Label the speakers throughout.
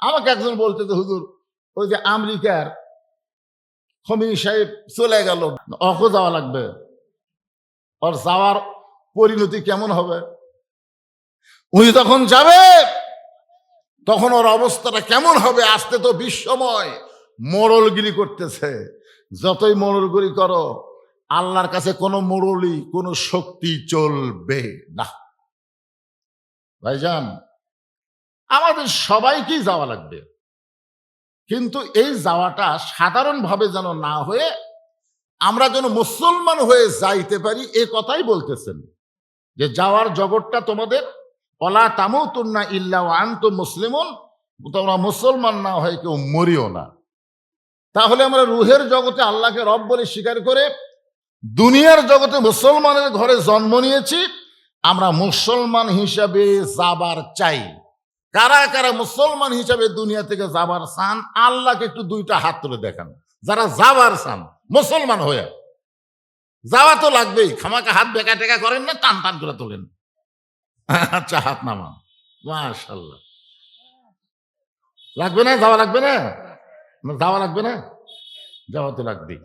Speaker 1: আমাকে একজন বলতে যে হুজুর ওই যে আমেরিকার খমিনি সাহেব চলে গেল, অকো যাওয়া লাগবে, ওর যাওয়ার পরিণতি কেমন হবে? উনি তখন যাবে, তখন ওর অবস্থাটা কেমন হবে? আসতে তো বিশ্বময় মোড়লগিরি করতেছে। যতই মোড়লগিরি করো, আল্লাহর কাছে কোনো মোড়লই কোনো শক্তি চলবে না। ভাইজান, আমাদের সবাইকেই যাওয়া লাগবে, কিন্তু এই যাওয়াটা সাধারণভাবে যেন না হয়ে আমরা যেন মুসলমান হয়ে যাইতে পারি, এ কথাই বলতেছেন যে যাওয়ার জগৎটা তোমাদের ওয়ালা তামুতুন্না ইল্লা ওয়া আনতুম মুসলিমুন, তোমরা মুসলমান না হয়ে কেউ মরিও না। তাহলে আমরা রুহের জগতে আল্লাহকে রব বলে স্বীকার করে দুনিয়ার জগতে মুসলমানের ঘরে জন্ম নিয়েছি, আমরা মুসলমান হিসাবে যাবার চাই। কারা কারা মুসলমান হিসাবে দুনিয়া থেকে যাবার চান? আল্লাহকে একটু দুইটা হাত তুলে দেখান যারা যাবার চান মুসলমান হয়ে। যাওয়া তো লাগবেই, খামাকা হাত বেকা টেকা করেন না, টান টান করে তোলেন। আচ্ছা, হাত নামান। মাশাআল্লাহ। লাগবে না? যাওয়া লাগবে না? যাওয়া লাগবে না? যাওয়া তো লাগবেই।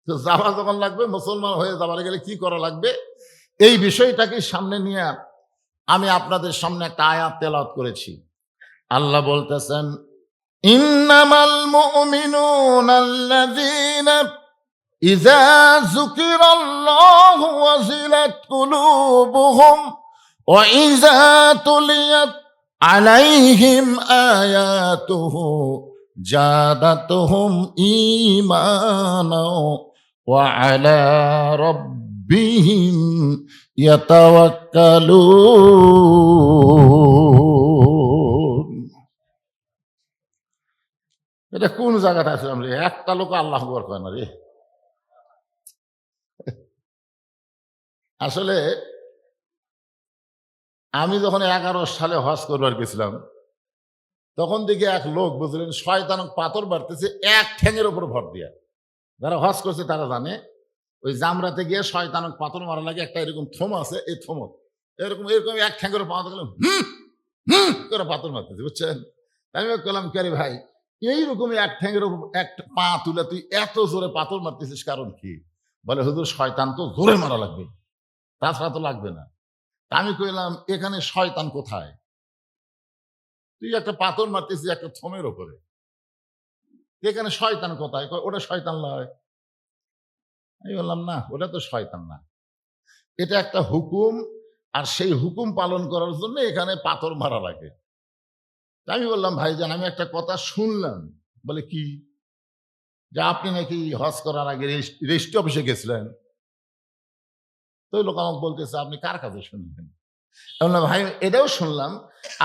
Speaker 1: তো যাওয়া যখন লাগবে, মুসলমান হয়ে যাওয়ার গেলে কি করা লাগবে, এই বিষয়টাকে সামনে নিয়ে আমি আপনাদের সামনে একটা আয়াত তেলাওয়াত করেছি। আল্লাহ বলতেছেন, ইন্নামাল মুমিনুনা আল্লাযীনা ইযা যুকিরাল্লাহু ওয়াজিলাত কুলুবুহুম ওয়া ইযা তুলিয়াত আলাইহিম আয়াতুহু জাদাতুহুম ঈমানা ওয়া আলা রাব্বিহিম ইয়াতাওয়াক্কালুন। এটা কোন জায়গাটা আসলাম রে? একটা লোক আল্লাহু আকবার কয় না রে। আসলে আমি যখন 11 সালে হজ করবার গেছিলাম, তখন দেখি এক লোক, বুঝলেন, শয়তান পাথর বাড়তেছে এক ঠ্যাঙের উপর ভর দিয়া। যারা হজ করছে তারা জানে, ওই জামরাতে গিয়ে শয়তান পাথর মারা লাগে, একটা এরকম থম আছে, এই থম এরকম এরকম এক ঠ্যাঙের উপর পাথর গেল, হুম হুম করে পাথর মারতেছে, বুঝছেন? আমি বললাম, কে ভাই, এইরকম এক ঠ্যাঙের উপর এক পা তুলে তুই এত জোরে পাথর মারতেছিস, কারণ কি? বলে, হুজুর শয়তান তো জোরে মারা লাগবে, তাছাড়া তো লাগবে না। আমি কইলাম, এখানে শয়তান কোথায়? তুই একটা পাথর মারতেছিস একটা থমের ওপরে, এখানে শয়তান কোথায়? ওটা শয়তান নয়। আমি বললাম, না, ওটা তো শয়তান না, এটা একটা হুকুম, আর সেই হুকুম পালন করার জন্য এখানে পাথর মারা লাগে। আমি বললাম, ভাইজান, আমি একটা কথা শুনলাম। বলে, কি? যে আপনি নাকি হজ করার আগে রেজিস্ট্রি অফিসে গেছিলেন। তো ওই লোক আমাকে বলতেছে, আপনি কার কাছে শুনলেন? বললাম, ভাই, এটাও শুনলাম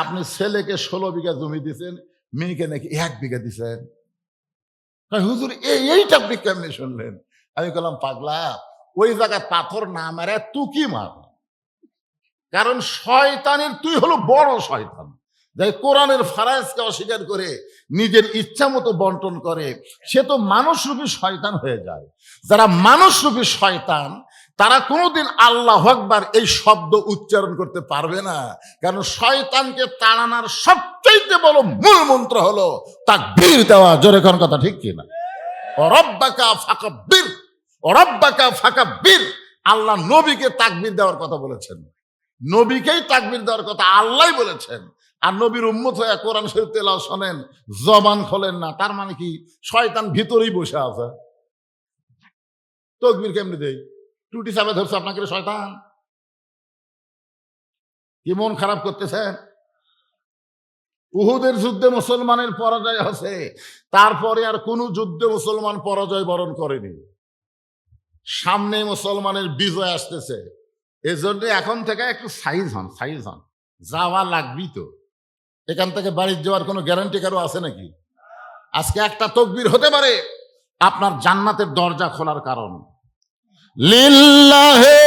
Speaker 1: আপনি ছেলেকে 16 বিঘা জমি দিয়েছেন, মেয়েকে নাকি 1 বিঘা দিয়েছেন। হুজুর, এইটা আপনি কেমনে শুনলেন? আমি বললাম, পাগলা, ওই জায়গায় পাথর না মারে তুকি মার, কারণ শয়তানের তুই হলো বড় শয়তান, যে কোরআনের ফারাইজকে অস্বীকার করে নিজের ইচ্ছা মতো বন্টন করে, সে তো মানুষরূপী শয়তান হয়ে যায়। যারা মানুষরূপী শয়তান, তারা কোনোদিন আল্লাহু আকবার এই শব্দ উচ্চারণ করতে পারবে না, কারণ শয়তানকে তাড়ানোর সবচেয়ে বড় মূল মন্ত্র হলো তাকবীর দেওয়া। জোরে কোন কথা ঠিক কিনা? রব্বাকা ফাকাব্বির, রব্বাকা ফাকাব্বির। আল্লাহ নবীকে তাকবীর দেওয়ার কথা বলেছেন, নবীকেই তাকবীর দেওয়ার কথা আল্লাহ বলেছেন। আর নবীর উম্মত হয়ে কোরআন শরীফ তেলাওয়াত শোনেন, জবান খোলেন না, তার মানে কি? শয়তান ভিতরেই বসে আছে। তাকবীর কেমনে দেই? টুটি চাপে ধরছে আপনাকে শয়তান? কি মন খারাপ করতেছেন? উহুদের যুদ্ধে মুসলমানের পরাজয় হয়েছে, তারপরে আর কোন যুদ্ধে মুসলমান পরাজয় বরণ করেনি। সামনে মুসলমানের বিজয় আসতেছে, এজন্য এখন থেকে একটু সাইজ হন, সাইজ হন। যাওয়া লাগবি তো, এখান থেকে বাড়ির যাওয়ার কোনো গ্যারান্টি কারো আছে নাকি? আজকে একটা তাকবীর হতে পারে আপনার জান্নাতের দরজা খোলার কারণ। লিল্লাহে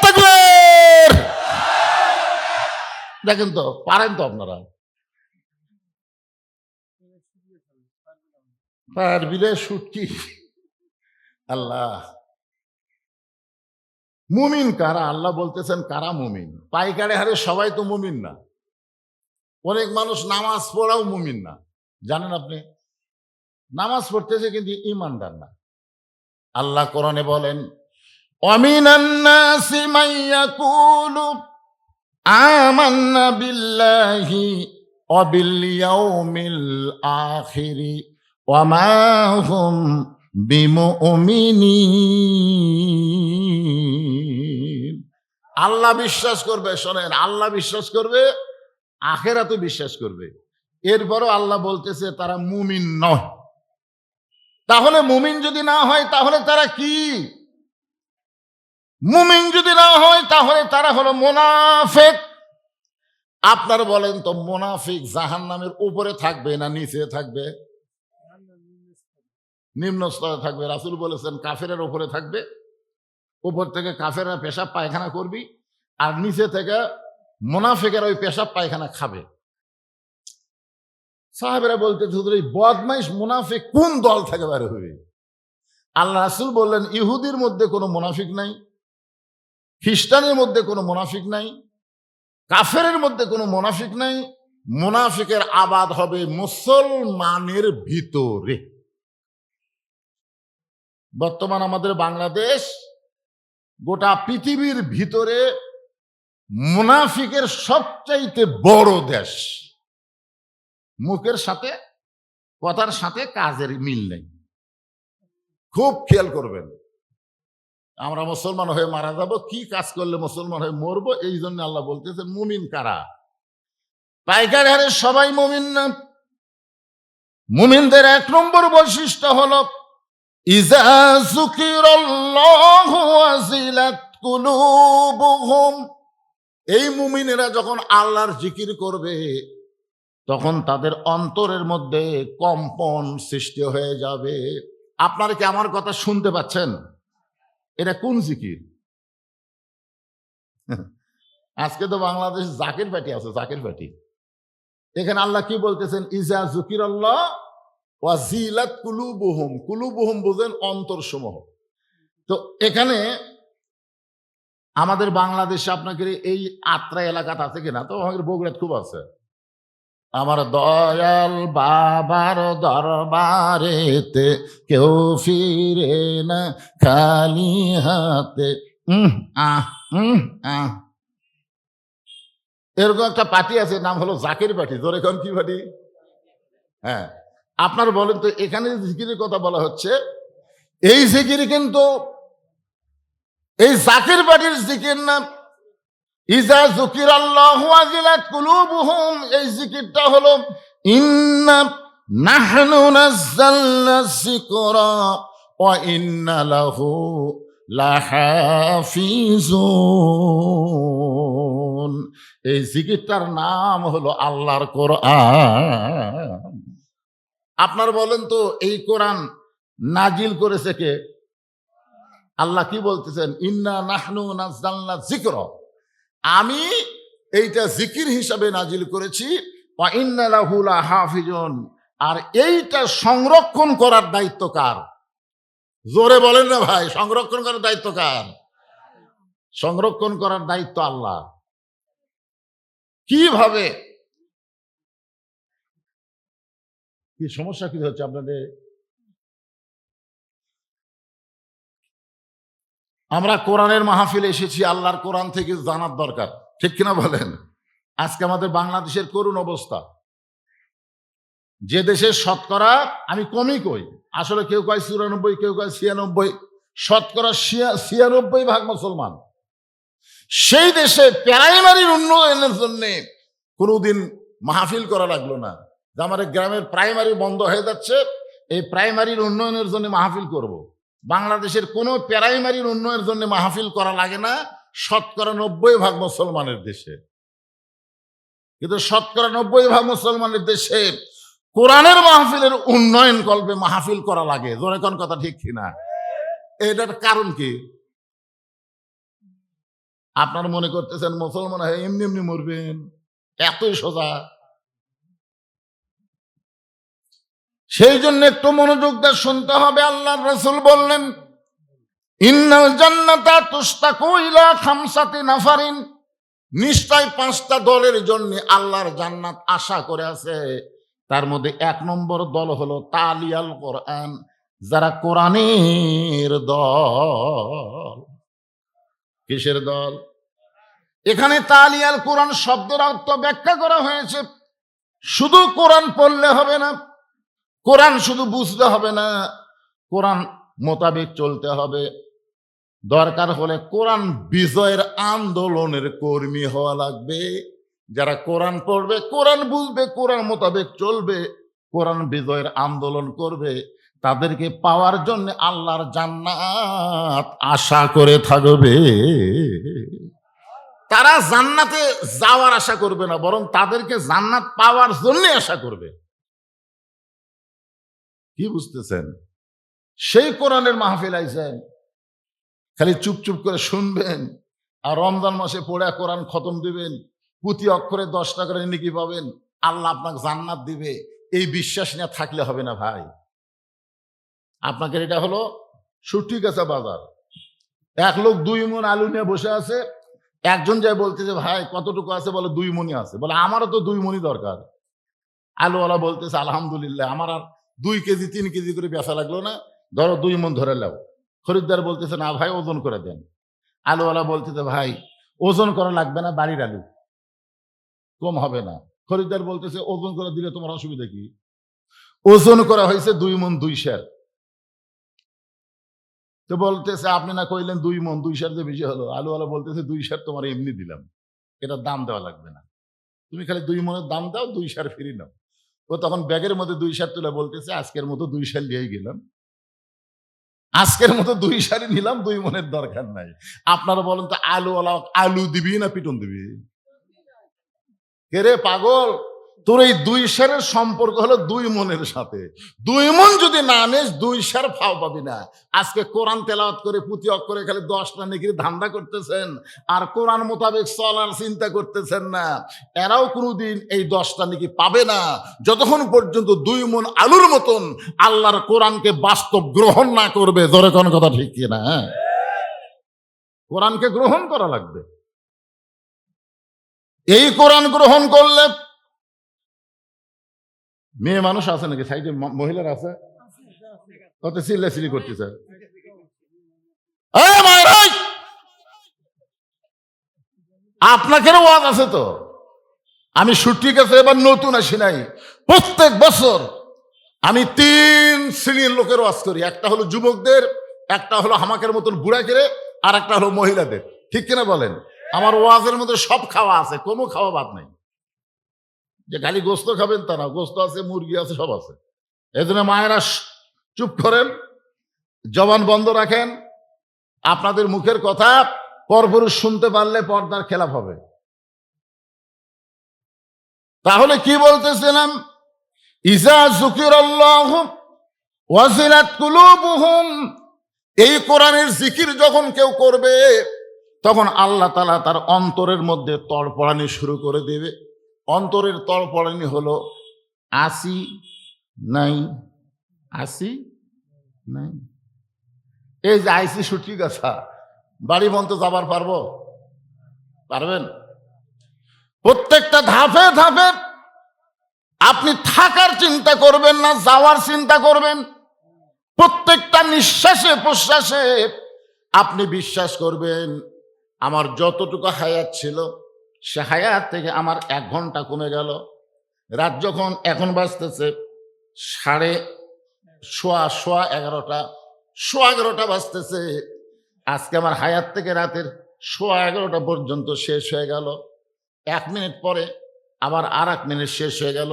Speaker 1: তাকবীর। দেখেন তো, পারেন তো আপনারা? পারবিলে শুটকি। আল্লাহ, মুমিন কারা? আল্লাহ বলতেছেন কারা মুমিন? পাইকারে হারে সবাই তো মুমিন না। অনেক মানুষ নামাজ পড়াও মুমিন না, জানেন আপনি? নামাজ পড়তেছে কিন্তু ইমানদার না। আল্লাহ কোরআনে বলেন, ওয়ামিনান নাসি মান ইয়াকুলু আমান্না বিল্লাহি ওয়া বিল ইয়াউমিল আখিরি ওয়া মা হুম বিমুমিনিন। আল্লাহ বিশ্বাস করবে, শোনেন, আল্লাহ বিশ্বাস করবে, আখিরাতে বিশ্বাস করবে, এরপরও আল্লাহ বলতেছে তারা মুমিন নয়। তাহলে মুমিন যদি না হয় তাহলে তারা কি? মুমিন যদি না হয় তাহলে তারা হলো মুনাফিক। আপনারা বলেন তো, মুনাফিক জাহান্নামের উপরে থাকবে না নিচে থাকবে? নিম্ন স্তরে থাকবে। রাসূল বলেছেন কাফেরের উপরে থাকবে, উপর থেকে কাফেররা পেশাব পায়খানা করবি, আর নিচে থেকে মুনাফিকের ওই পেশাব পায়খানা খাবে। সাহাবেরা বলতে, হুজুর এই বদমাইশ মুনাফিক কোন দল থেকে বের হবে? আল্লাহ রাসূল বললেন, ইহুদির মধ্যে কোনো মুনাফিক নাই, খ্রিস্টানের মধ্যে কোনো মুনাফিক নাই, কাফেরের মধ্যে কোনো মুনাফিক নাই। মুনাফিকের আবাদ হবে মুসলমানের ভিতরে। বর্তমান আমাদের বাংলাদেশ গোটা পৃথিবীর ভিতরে মুনাফিকের সবচাইতে বড় দেশ। মুখের সাথে, কথার সাথে কাজের মিল নেই। খুব খেয়াল করবেন, আমরা মুসলমান হয়ে মারা যাব, কি কাজ করলে মুসলমান হয়ে মরবো, এই জন্য আল্লাহ বলতেছেন মুমিন কারা? পাইকারি হারে সবাই মুমিন না। মুমিনদের এক নম্বর বৈশিষ্ট্য হলো ইযা যুকিরাল্লাহু ওয়াজিলাত কুলুবুহুম। এই মুমিনেরা যখন আল্লাহর জিকির করবে তখন তাদের অন্তরের মধ্যে কম্পন সৃষ্টি হয়ে যাবে। আপনারা কি আমার কথা শুনতে পাচ্ছেন? এটা কোন জিকির? আজকে তো বাংলাদেশ জাকির পার্টি আছে, জাকির পার্টি। এখানে আল্লাহ কি বলতেছেন? ইজা যুকিরাল্লাহ ওয়াজিলাত কুলুবুহুম। কুলুবুহুম বুঝেন অন্তর সমূহ। তো এখানে আমাদের বাংলাদেশে আপনাকে এই আত্রা এলাকাতে আছে কিনা? তো আমাদের বগুড়াত খুব আছে। আমার দয়াল বাবার দরবারেতে কেউ ফিরে না খালি হাতে। এরকম একটা পার্টি আছে, নাম হলো জাকির পার্টি। জোরে কোন কি পার্টি? হ্যাঁ, আপনার বলেন তো, এখানে জিকিরের কথা বলা হচ্ছে, এই জিকির কিন্তু এই জাকির পার্টির জিকির না। ইজা যুকিরাল্লাহু ওয়াজিলাত কুলুবুহুম, এই জিকিরটা হলো ইন্না নাহনু নাযালনা যিকরা ওয়া ইন্না লাহু লাহাফিজুন। এই জিকিরটার নাম হলো আল্লাহর কোরআন। আপনার বলেন তো, এই কোরআন নাজিল করেছে কে? আল্লাহ কি বলতেছেন? ইন্না নাহনু নাযালনা যিকরা, আমি এইটা জিকির হিসাবে নাজিল করেছি, ওয়া ইন্না লাহু লাহাফিজুন, আর এইটা সংরক্ষণ করার দায়িত্ব কার? জোরে বলেন না ভাই, সংরক্ষণ করার দায়িত্ব কার? সংরক্ষণ করার দায়িত্ব আল্লাহ। কিভাবে? কি সমস্যা কি হচ্ছে আপনাদের? আমরা কোরআনের মাহফিলে এসেছি, আল্লাহর কোরআন থেকে জানার দরকার, ঠিক কিনা বলেন? আজকে আমাদের বাংলাদেশের করুণ অবস্থা। যে দেশের শতকরা, আমি কমই কই, আসলে কেউ কয় 94, কেউ কয় 96, শতকরা 96% মুসলমান। সেই দেশে প্রাইমারির উন্নয়নের জন্য কোনোদিন মাহফিল করা লাগলো না, যে আমার গ্রামের প্রাইমারি বন্ধ হয়ে যাচ্ছে, এই প্রাইমারির উন্নয়নের জন্য মাহফিল করব। বাংলাদেশের কোনো প্রাইমারির উন্নয়নের জন্য মাহফিল করা লাগে না, শতকরা 90% মুসলমানের দেশে। কিন্তু শতকরা 90% মুসলমানের দেশে কোরআনের মাহফিলের উন্নয়ন কল্পে মাহফিল করা লাগে। জোরে কোন কথা ঠিক কিনা? এটার কারণ কি? আপনারা মনে করতেছেন মুসলমান হয়ে এমনি এমনি মরবেন? এতই সোজা? সেই জন্য একটু মনোযোগ দিয়ে শুনতে হবে। আল্লাহর রাসূল বললেন, ইন্নাল জান্নাতা তুশতাকু ইলা খামসাতি নাফারিন, নিশ্চয় 5টা দলের জন্য আল্লাহর জান্নাত আশা করে আছে। তার মধ্যে 1 নম্বর দল হলো তালিয়াল কোরআন, যারা কোরআনের দল। কিসের দল? এখানে তালিয়াল কোরআন শব্দের অর্থ ব্যাখ্যা করা হয়েছে। শুধু কোরআন পড়লে হবে না, কোরআন শুধু বুঝতে হবে না, কোরআন মোতাবেক চলতে হবে। দরকার হলে কোরআন বিজয়ের আন্দোলনের কর্মী হওয়া লাগবে। যারা কোরআন পড়বে, কোরআন বুঝবে, কোরআন মোতাবেক চলবে, কোরআন বিজয়ের আন্দোলন করবে, তাদেরকে পাওয়ার জন্য আল্লাহর জান্নাত আশা করে থাকবে। তারা জান্নাতে যাওয়ার আশা করবে না, বরং তাদেরকে জান্নাত পাওয়ার জন্য আশা করবে। কি বুঝতেছেন? সেই কোরআনের মাহফিল আইছেন, খালি চুপ করে শুনবেন আর রমজান মাসে পড়ে কোরআন খতম দিবেন, প্রতি অক্ষরে 10 টাকা করে নেকি পাবেন, আল্লাহ আপনাকে জান্নাত দিবে, এই বিশ্বাস নিয়ে থাকলে হবে না ভাই। আপনাকে এটা হলো সুটি গাছা বাজার। এক লোক 2 মণ আলু নিয়ে বসে আছে, একজন যায় বলতেছে ভাই কতটুকু আছে? বলে 2 মণই আছে। বলে আমারও তো 2 মণই দরকার। আলুওয়ালা বলতেছে আলহামদুলিল্লাহ, আমার আর 2 কেজি 3 কেজি করে বেচা লাগলো না, ধরো 2 মণ ধরে নাও। খরিদ্দার বলতেছে না ভাই ওজন করে দেন। আলুওয়ালা বলতেছে ভাই ওজন করা লাগবে না, বাড়ির আলু, কম হবে না। খরিদ্দার বলতেছে ওজন করে দিলে তোমার অসুবিধা কি? ওজন করা হয়েছে 2 মণ 2 সের। তো বলতেছে আপনি না কইলেন 2 মণ 2 সের যে বেশি হলো। আলুওয়ালা বলতেছে 2 সের তোমার এমনি দিলাম, এটার দাম দেওয়া লাগবে না, তুমি খালি 2 মণের দাম দাও, 2 সের ফ্রি নাও। ও তখন ব্যাগের মধ্যে 2 সের তুলে বলতেছে আজকের মতো 2 সের নিয়েই গেলাম, আজকের মতো 2 সেরই নিলাম, 2 মণের দরকার নাই। আপনারা বলেন তো আলুওয়ালা আলু দিবি না পিটন দিবি? কে রে পাগল, তোর এই 2 সেরের সম্পর্ক হলো 2 মণের সাথে। 2 মণ যদি না নিস 2 সের ফাও পাবি না। আজকে কোরআন তেলাওয়াত করে প্রতি অক্ষরে খালি 10টা নেকির ধান্দা করতেছেন আর কোরআন মোতাবেক চলার চিন্তা করতেছেন না, এরাও কোনোদিন এই 10টা নেকি পাবে না যতক্ষণ পর্যন্ত 2 মণ আলুর মতন আল্লাহর কোরআনকে বাস্তব গ্রহণ না করবে। জোরে কোন কথা ঠিক কিনা? কোরআনকে গ্রহণ করা লাগবে। এই কোরআন গ্রহণ করলে, মেয়ে মানুষ আছে নাকি সাইডে? মহিলার আছে? কত চিল্লাচিল্লি করতেছে? আপনাকে ওয়াজ আছে তো? আমি ছুটি গেছে, এবার নতুন আসি নাই। প্রত্যেক বছর আমি 3 শ্রেণীর লোকের ওয়াজ করি। একটা হলো যুবকদের, একটা হলো আমাকের মতন বুড়াকেরে, আর একটা হলো মহিলাদের। ঠিক কিনা বলেন? আমার ওয়াজের মধ্যে সব খাওয়া আছে, কোনো খাওয়া বাদ নাই। যে খালি গোস্ত খাবেন তা না, গোস্ত আছে, মুরগি আছে, সব আছে। এই জন্য মায়েরা চুপ করেন, জবান বন্ধ রাখেন। আপনাদের মুখের কথা পরপুরুষ শুনতে পারলে পর্দার খেলাফ হবে। তাহলে কি বলতেছিলাম? ইজা যুকিরাল্লাহু ওয়াজিলাত কুলুবুহুম, এই কোরআনের জিকির যখন কেউ করবে তখন আল্লাহ তাআলা তার অন্তরের মধ্যে তড়পড়ানি শুরু করে দেবে। অন্তরের তড়পড়ানি হলো 80 নাই। এই যে আইসি ছুটি গাছা, বাড়ি বন্ধ যাবার পারবো? পারবেন? প্রত্যেকটা ধাপে ধাপে আপনি থাকার চিন্তা করবেন না, যাওয়ার চিন্তা করবেন। প্রত্যেকটা নিঃশ্বাসে প্রশ্বাসে আপনি বিশ্বাস করবেন আমার যতটুকু হায়াত ছিল সে হায়াত থেকে আমার 1 ঘন্টা কমে গেল। রাত যখন এখন বাজতেছে 11:15 বাজতেছে, আজকে আমার হায়াত থেকে রাতের 11:15 পর্যন্ত শেষ হয়ে গেল। 1 মিনিট পরে আবার আর 1 মিনিট শেষ হয়ে গেল।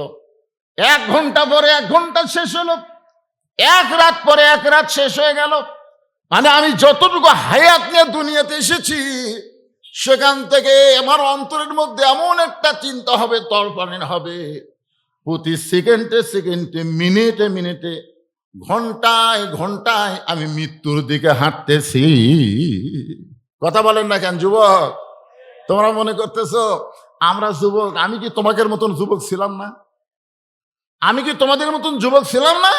Speaker 1: 1 ঘন্টা পরে 1 ঘন্টা শেষ হলো। 1 রাত পরে 1 রাত শেষ হয়ে গেল। মানে আমি যতটুকু হায়াত নিয়ে দুনিয়াতে এসেছি সেখান থেকে আমার অন্তরের মধ্যে এমন একটা চিন্তা হবে, তড়পানি হবে, প্রতি সেকেন্ডে সেকেন্ডে, মিনিটে মিনিটে, ঘন্টায় ঘন্টায় আমি মৃত্যুর দিকে হাঁটতেছি। কথা বলেন না কেন যুবক? তোমরা মনে করতেছো আমরা যুবক? আমি কি তোমাদের মতন যুবক ছিলাম না? আমি কি তোমাদের মতন যুবক ছিলাম না?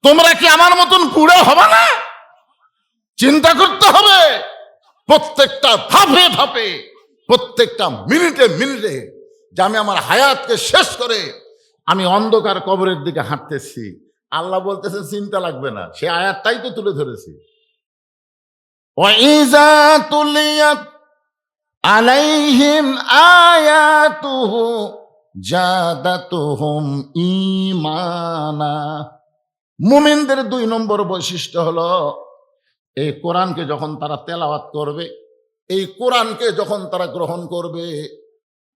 Speaker 1: তোমরা কি আমার মতন বুড়ো হবে না? চিন্তা করতে হবে প্রত্যেকটা ধাপে ধাপে, প্রত্যেকটা মিনিটে মিনিটে যে আমি আমার হায়াতকে শেষ করে আমি অন্ধকার কবরের দিকে হাঁটতেছি। আল্লাহ বলতেছে চিন্তা লাগবে না, সে আয়াতটাই তো তুলে ধরেছি। ওয়াইজা তুলিয়াত আলাইহিম আয়াতুহু জাদাতুহুম ঈমানা। মুমিনদের 2 নম্বর বৈশিষ্ট্য হলো এই কোরআনকে যখন তারা তেলাওয়াত করবে, এই কোরআনকে যখন তারা গ্রহণ করবে,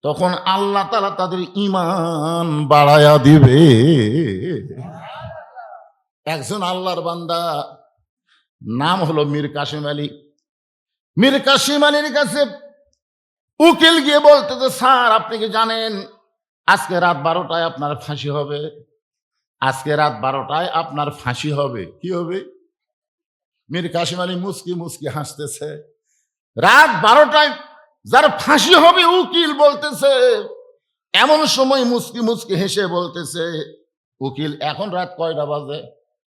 Speaker 1: তখন আল্লাহ তাআলা তাদের ঈমান বাড়ায়া দিবে। একজন আল্লাহর বান্দা নাম হলো মীর কাসেম আলী। মীর কাসেম আলীর কাছে উকিল গিয়ে বলতেছে, স্যার আপনি কি জানেন আজকে রাত 12টায় আপনার ফাঁসি হবে? আজকে রাত 12টায় আপনার ফাঁসি হবে। কি হবে? মীর কাসেম আলী মুস্কি মুস্কি হাসতেছে। রাত 12টায় যার ফাঁসি হবে উকিল বলতেছে। এমন সময় মুস্কি মুস্কি হেসে বলতেছে, উকিল এখন রাত কয়টা বাজে?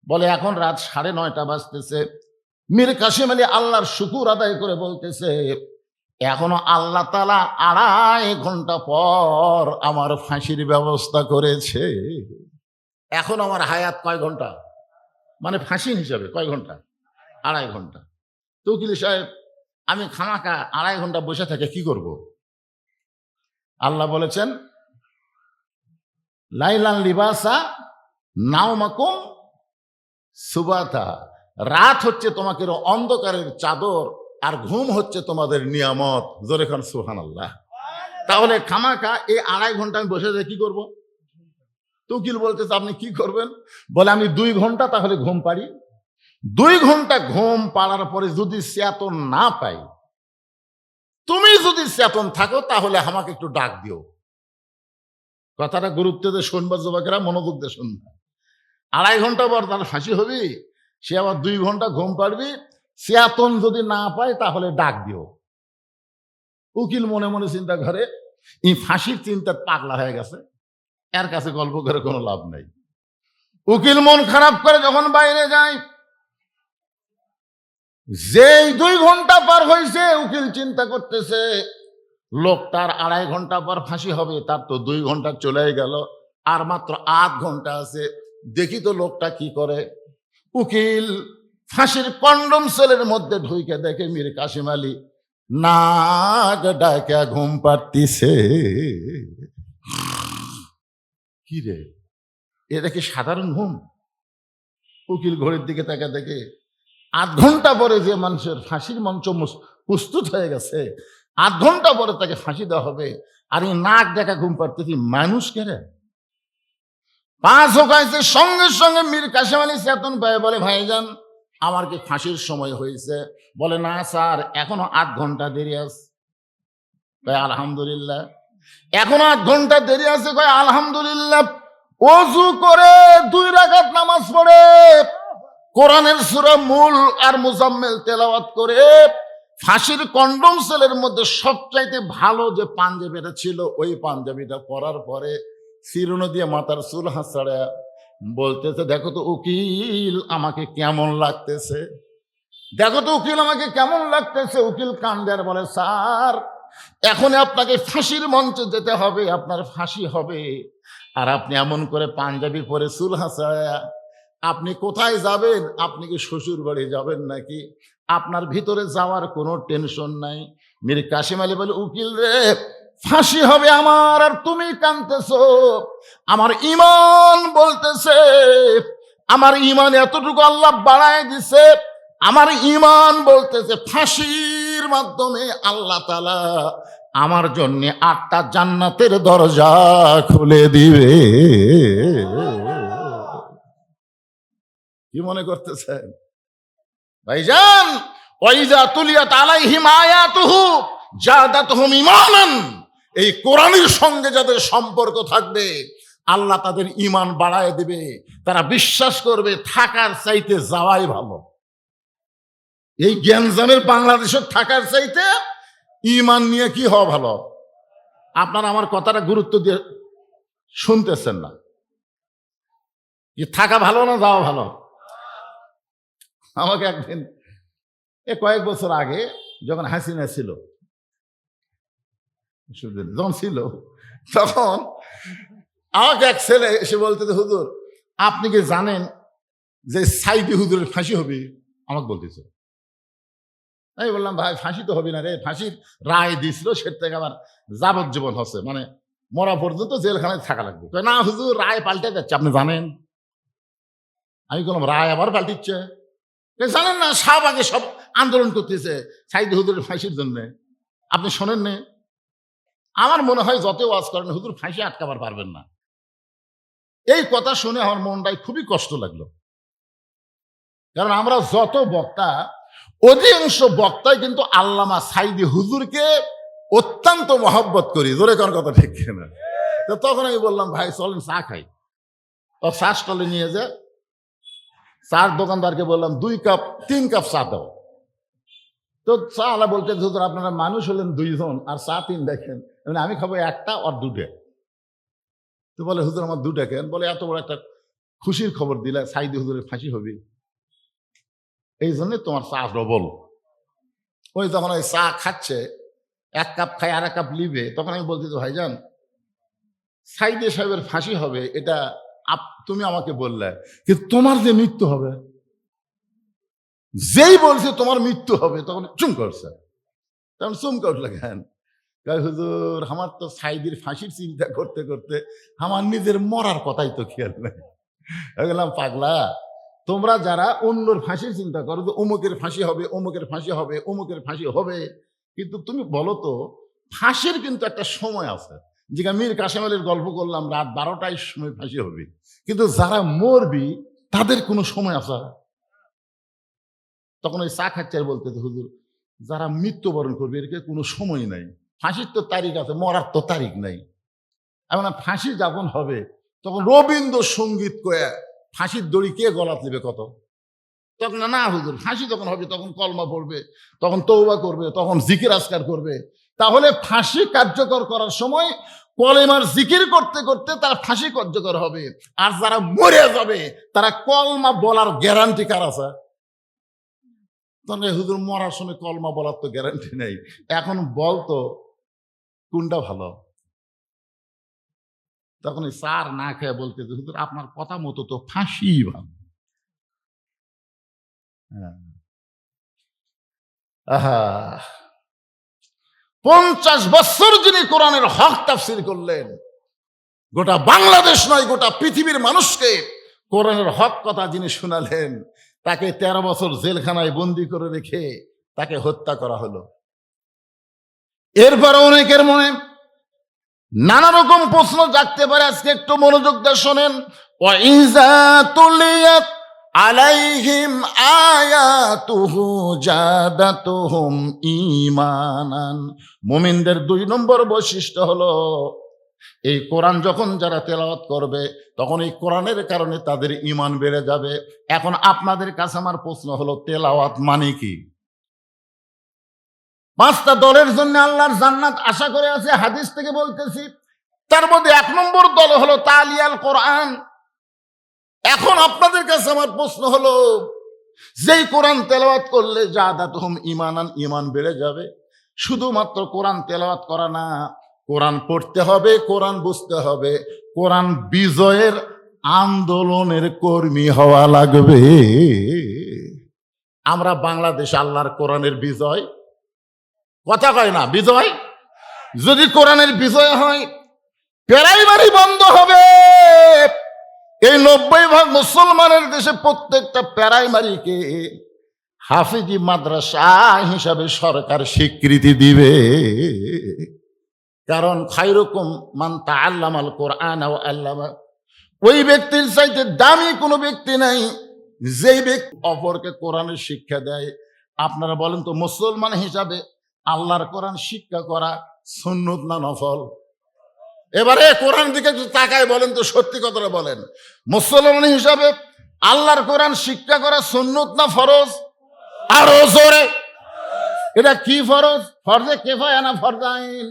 Speaker 1: বলে এখন রাত 9:30 বাজতেছে। মীর কাসেম আলী আল্লাহর শুকুর আদায় করে বলতেছে, এখনো আল্লাহ তাআলা 2.5 ঘন্টা পর আমার ফাঁসির ব্যবস্থা করেছে। এখন আমার হায়াত কয় ঘন্টা? মানে ফাঁসি হিসাবে কয় ঘন্টা? 2.5 ঘন্টা। তো উকিল সাহেব আমি খামাকা 2.5 ঘন্টা বসে থেকে কি করব? আল্লাহ বলেছেন, লাইলান লিবাসা নাওমাকুম সুবাতা। রাত হচ্ছে তোমাকে অন্ধকারের চাদর, আর ঘুম হচ্ছে তোমাদের নিয়ামত। জোরে খান সুবহানাল্লাহ। তাহলে খামাকা এই 2.5 ঘন্টা আমি বসে থেকে কি করব? তো উকিল বলতেছে, আপনি কি করবেন? বলে আমি 2 ঘন্টা তাহলে ঘুম পাড়ি। 2 ঘন্টা ঘুম পাড়ার পরে যদি চেতন না পাই, তুমি যদি চেতন থাকো তাহলে আমাকে একটু ডাক দিও। কথাটা গুরুত্ব দিয়ে শুনবা যুবকেরা, মনোযোগ দিয়ে শুনবা। 2.5 ঘন্টা পর তার ফাঁসি হবি, সে আবার 2 ঘন্টা ঘুম পাড়বি, চেতন যদি না পায় তাহলে ডাক দিও। উকিল মনে মনে চিন্তা করে, এই ফাঁসির চিন্তা পাগলা হয়ে গেছে, এর কাছে গল্প করে কোনো লাভ নাই। উকিল মন খারাপ করে যখন বাইরে যায়, যেই 2 ঘন্টা পার হয়েছে উকিল চিন্তা করতেছে লোকটার 2.5 ঘন্টা পর ফাঁসি হবে, তার তো 2 ঘন্টা চলে গেল, আর মাত্র 8 ঘন্টা আছে, দেখি তো লোকটা কি করে। উকিল ফাঁসির কন্ডম সেলের মধ্যে ঢুকে দেখে মীর কাসেম আলী নাক ডাকা ঘুম পাড়তিছে। কি রে, এটা কি সাধারণ ঘুম? উকিল ঘড়ির দিকে তাকা দেখে 8 ঘন্টা পরে যে মানুষের ফাঁসির মঞ্চ প্রস্তুত হয়ে গেছে, 8 ঘন্টা পরে তাকে ফাঁসি দেওয়া হবে, আর এই নাক দেখা ঘুম পাড়তেছি মানুষ কেন? 5 হোকাইছে সঙ্গে সঙ্গে মীর কাসেম আলী চেতন পায়, বলে ভাইজান আমার কি ফাঁসির সময় হয়েছে? বলে না স্যার, এখনো 8 ঘন্টা দেরি আছে। কয় আলহামদুলিল্লাহ। এখনো 8 ঘন্টা দেরি আছে, কয় আলহামদুলিল্লাহ। ওযু করে 2 রাকাত নামাজ পড়ে কোরআনের সূরা মূল আর মুজাম্মিল তেলাওয়াত করে ফাঁসির কন্ডম সেলের মধ্যে সবচাইতে ভালো যে পাঞ্জাবিটা ছিল ওই পাঞ্জাবিটা পরার পরে চিরুনি দিয়ে মাথার চুল হাঁচড়া বলতেছে, দেখো তো উকিল আমাকে কেমন লাগতেছে, দেখো তো উকিল আমাকে কেমন লাগতেছে। উকিল কান্দার বলে, স্যার এখন আপনাকে ফাঁসির মঞ্চে যেতে হবে, আপনার ফাঁসি হবে, আর আপনি এমন করে পাঞ্জাবি পরে চুল হাঁচড়া আপনি কোথায় যাবেন? আপনি কি শ্বশুর বাড়ি যাবেন নাকি? আপনার ভিতরে যাওয়ার কোনো টেনশন নাই। মীর কাসেম আলী বলে, উকিল রে ফাঁসি হবে আমার, আর তুমি কাঁদতেছো। আমার ঈমান বলতেছে, আমার ঈমান এতটুকু আল্লাহ বাড়ায় দিছে, আমার ঈমান বলতেছে ফাঁসির মাধ্যমে আল্লাহ তাআলা আমার জন্য 8টা জান্নাতের দরজা খুলে দিবে। কি মনে করতেছেন ভাইজান? ওয়াইজা তুলিয়াত আলাইহিম আয়াতুহু জাদাতুহুম ঈমানান। এই কোরআনের সঙ্গে যাদের সম্পর্ক থাকবে আল্লাহ তাদের ঈমান বাড়ায় দিবে, তারা বিশ্বাস করবে থাকার চাইতে যাওয়াই ভালো। এই জ্ঞানজামের বাংলাদেশের থাকার চাইতে ঈমান নিয়ে কি হওয়া ভালো? আপনারা আমার কথাটা গুরুত্ব দিয়ে শুনতেছেন না? কি থাকা ভালো না যাওয়া ভালো? আমাকে একদিন কয়েক বছর আগে যখন হাসিনা ছিল, যখন ছিল তখন আমাকে এক ছেলে এসে বলতে, হুজুর আপনি কি জানেন যে সাইদি হুজুরের ফাঁসি হবে? আমাকে বলতেছে। আমি বললাম, ভাই ফাঁসি তো হবে না রে, ফাঁসির রায় দিছিল, সেটা থেকে আবার যাবজ্জীবন হচ্ছে, মানে মরা পর্যন্ত জেলখানায় থাকা লাগবে। না হুজুর, রায় পাল্টে যাচ্ছে, আপনি জানেন? আমি বললাম, রায় আবার পাল্টিচ্ছে? জানেন না, শাহবাগে সব আন্দোলন করতেছে সাইদি হুজুরের ফাঁসির জন্য, আপনি শোনেন না? আমার মনে হয় যত ওয়াজ করেন হুজুর ফাঁসি আটকাবার পারবেন না। এই কথা শুনে আমার মনটাই খুবই কষ্ট লাগলো। কারণ আমরা যত বক্তা, অধিকাংশ বক্তাই কিন্তু আল্লামা সাইদি হুজুরকে অত্যন্ত মহব্বত করি। জোরে কোন কথা ঠিক কিনা? তো তখন আমি বললাম, ভাই চলেন চা খাই। ও চা স্টলে নিয়ে যে চার দোকানদারকে বললাম 2 কাপ 3 কাপ চা দাও। তো চা আলা বলতে, হুজুর আপনারা মানুষ হলেন 2 জন আর চা 3 দেখেন, আমি খাবো 1টা আর 2টা। তো বলে, হুজুর আমার 2টা কেন? বলে, এত বড় একটা খুশির খবর দিলে, সাইদি হুজুরের ফাঁসি হবে, এই জন্য তোমার চা ডবল। ওই যখন ওই চা খাচ্ছে, 1 কাপ খাই আর 1 কাপ লিবে, তখন আমি বলছি, ভাইজান সাইদি সাহেবের ফাঁসি হবে এটা তুমি আমাকে বললে, কিন্তু তোমার যে মৃত্যু হবে, যেই বলছে তোমার মৃত্যু হবে তখন চুম করছে। তখন চুম করলে কেন? হুজুর আমার তো সাইদির ফাঁসির চিন্তা করতে করতে আমার নিজের মরার কথাই তো খেয়াল নেই। বললাম, পাগলা, তোমরা যারা অন্যর ফাঁসির চিন্তা করো যে অমুকের ফাঁসি হবে, অমুকের ফাঁসি হবে, অমুকের ফাঁসি হবে, কিন্তু তুমি বলো তো ফাঁসির কিন্তু একটা সময় আছে। যে মীর কাসেম আলীর গল্প করলাম, রাত 12টায় সময় ফাঁসি হবে, কিন্তু যারা মরবি তাদের কোনো সময় আছে? তখন ওই চা খাচ্ছে আর বলতেছে, হুজুর যারা মৃত্যুবরণ করবে এর কোনো সময় নাই, ফাঁসির তো তারিখ আছে, মরার তো তারিখ নাই। এমন ফাঁসি যখন হবে তখন রবীন্দ্রসঙ্গীত কয়ে ফাঁসির দড়ি কে গলাত নেবে কত? তখন না হুজুর, ফাঁসি যখন হবে তখন কলমা পড়বে, তখন তওবা করবে, তখন জিকির আজকার করবে। তাহলে ফাঁসি কার্যকর করার সময় কলেমার জিকির করতে করতে তার ফাঁসি কার্যকর হবে। আর যারা মরে যাবে তারা কলমা বলার গ্যারান্টি কার আছে? তখন হুজুর মরার সময় কলমা বলার তো গ্যারান্টি নেই। এখন বলতো কোনটা ভালো? তখন ওই স্যার না খেয়ে বলতে, হুজুর আপনার কথা মতো তো ফাঁসি ভালো। আহা, 50 বছর যিনি কোরআনের হক তাফসীর করলেন, গোটা বাংলাদেশ নয় গোটা পৃথিবীর মানুষকে কোরআনের হক কথা যিনি শোনালেন, তাকে 13 বছর জেলখানায় বন্দি করে রেখে তাকে হত্যা করা হলো। এরপর অনেকের মনে নানা রকম প্রশ্ন জাগতে পারে, আজকে একটু মনোযোগ দিয়ে শোনেন। ওয়াইজা তুলিয়াত আলাইহিম আয়াতুহু জাদাতুহুম ঈমানান। মুমিনদের 2 নম্বর বৈশিষ্ট্য হলো এই কোরআন যখন যারা তেলাওয়াত করবে তখন এই কোরআনের কারণে তাদের ঈমান বেড়ে যাবে। এখন আপনাদের কাছে আমার প্রশ্ন হলো, তেলাওয়াত মানে কি? 5টা দলের জন্য আল্লাহর জান্নাত আশা করে আছে, হাদিস থেকে বলতেছি। তার মধ্যে 1 নম্বর দল হলো তালিয়াল কোরআন। এখন আপনাদের কাছে আমার প্রশ্ন হলো, যেই কোরআন তেলাওয়াত করলে জাদাতুহুম ঈমানান, ঈমান বেড়ে যাবে, শুধুমাত্র কোরআন তেলাওয়াত করা না, কোরআন পড়তে হবে, কোরআন বুঝতে হবে, কোরআন বিজয়ের আন্দোলনের কর্মী হওয়া লাগবে। আমরা বাংলাদেশ আল্লাহর কোরআনের বিজয় কথা কয় না, বিজয়। যদি কোরআনের বিজয় হয় প্রাইমারি বন্ধ হবে। এই 90% মুসলমানের দেশে প্রত্যেকটা প্রাইমারিকে হাফিজি মাদ্রাসা হিসাবে সরকার স্বীকৃতি দিবে। কারণ খায়রুকুম মান তাআল্লামাল কোরআন ওয়া আল্লামা। ওই ব্যক্তির চাইতে দামি কোনো ব্যক্তি নাই যেই ব্যক্তি অপরকে কোরআনের শিক্ষা দেয়। আপনারা বলেন তো, মুসলমান হিসাবে আল্লাহর কোরআন শিক্ষা করা সুন্নত না নফল? এবারে কোরআন দিকে একটু তাকায় বলেন তো, সত্যি কথাটা বলেন, মুসলমান হিসাবে আল্লাহর কোরআন শিক্ষা করা সুন্নত না ফরজ? আরো জোরে, এটা কি ফরজ? ফরজে কিফায়া না ফরজ আইন?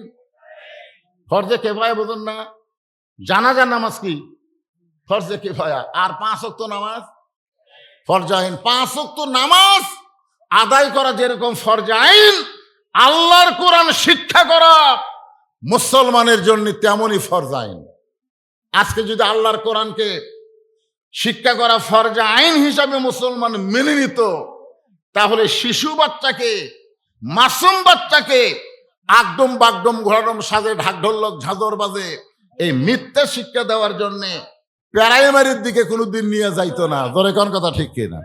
Speaker 1: ফরজে কিফায়া বুঝুন না? জানাজার নামাজ কি ফরজে কিফায়া, আর 5 ওয়াক্ত নামাজ ফরজ আইন। 5 ওয়াক্ত নামাজ আদায় করা যেরকম ফরজ আইন, আল্লাহর কোরআন শিক্ষা করা মুসলমানের জন্য তেমনই ফরজ আইন। আজকে যদি আল্লাহর কোরআনকে শিক্ষা করা ফরজ আইন হিসাবে মুসলমান মেনে নিত, তাহলে শিশু বাচ্চাকে, মাসুম বাচ্চাকে আগডম বাগডম ঘোড়াডম সাজে ঢাকঢোলক ঝাঁঝর বাজে এই মিথ্যা শিক্ষা দেওয়ার জন্য প্রাইমারির দিকে কোনোদিন নিয়ে যাইতো না। জোরে কোন কথা ঠিক কিনা?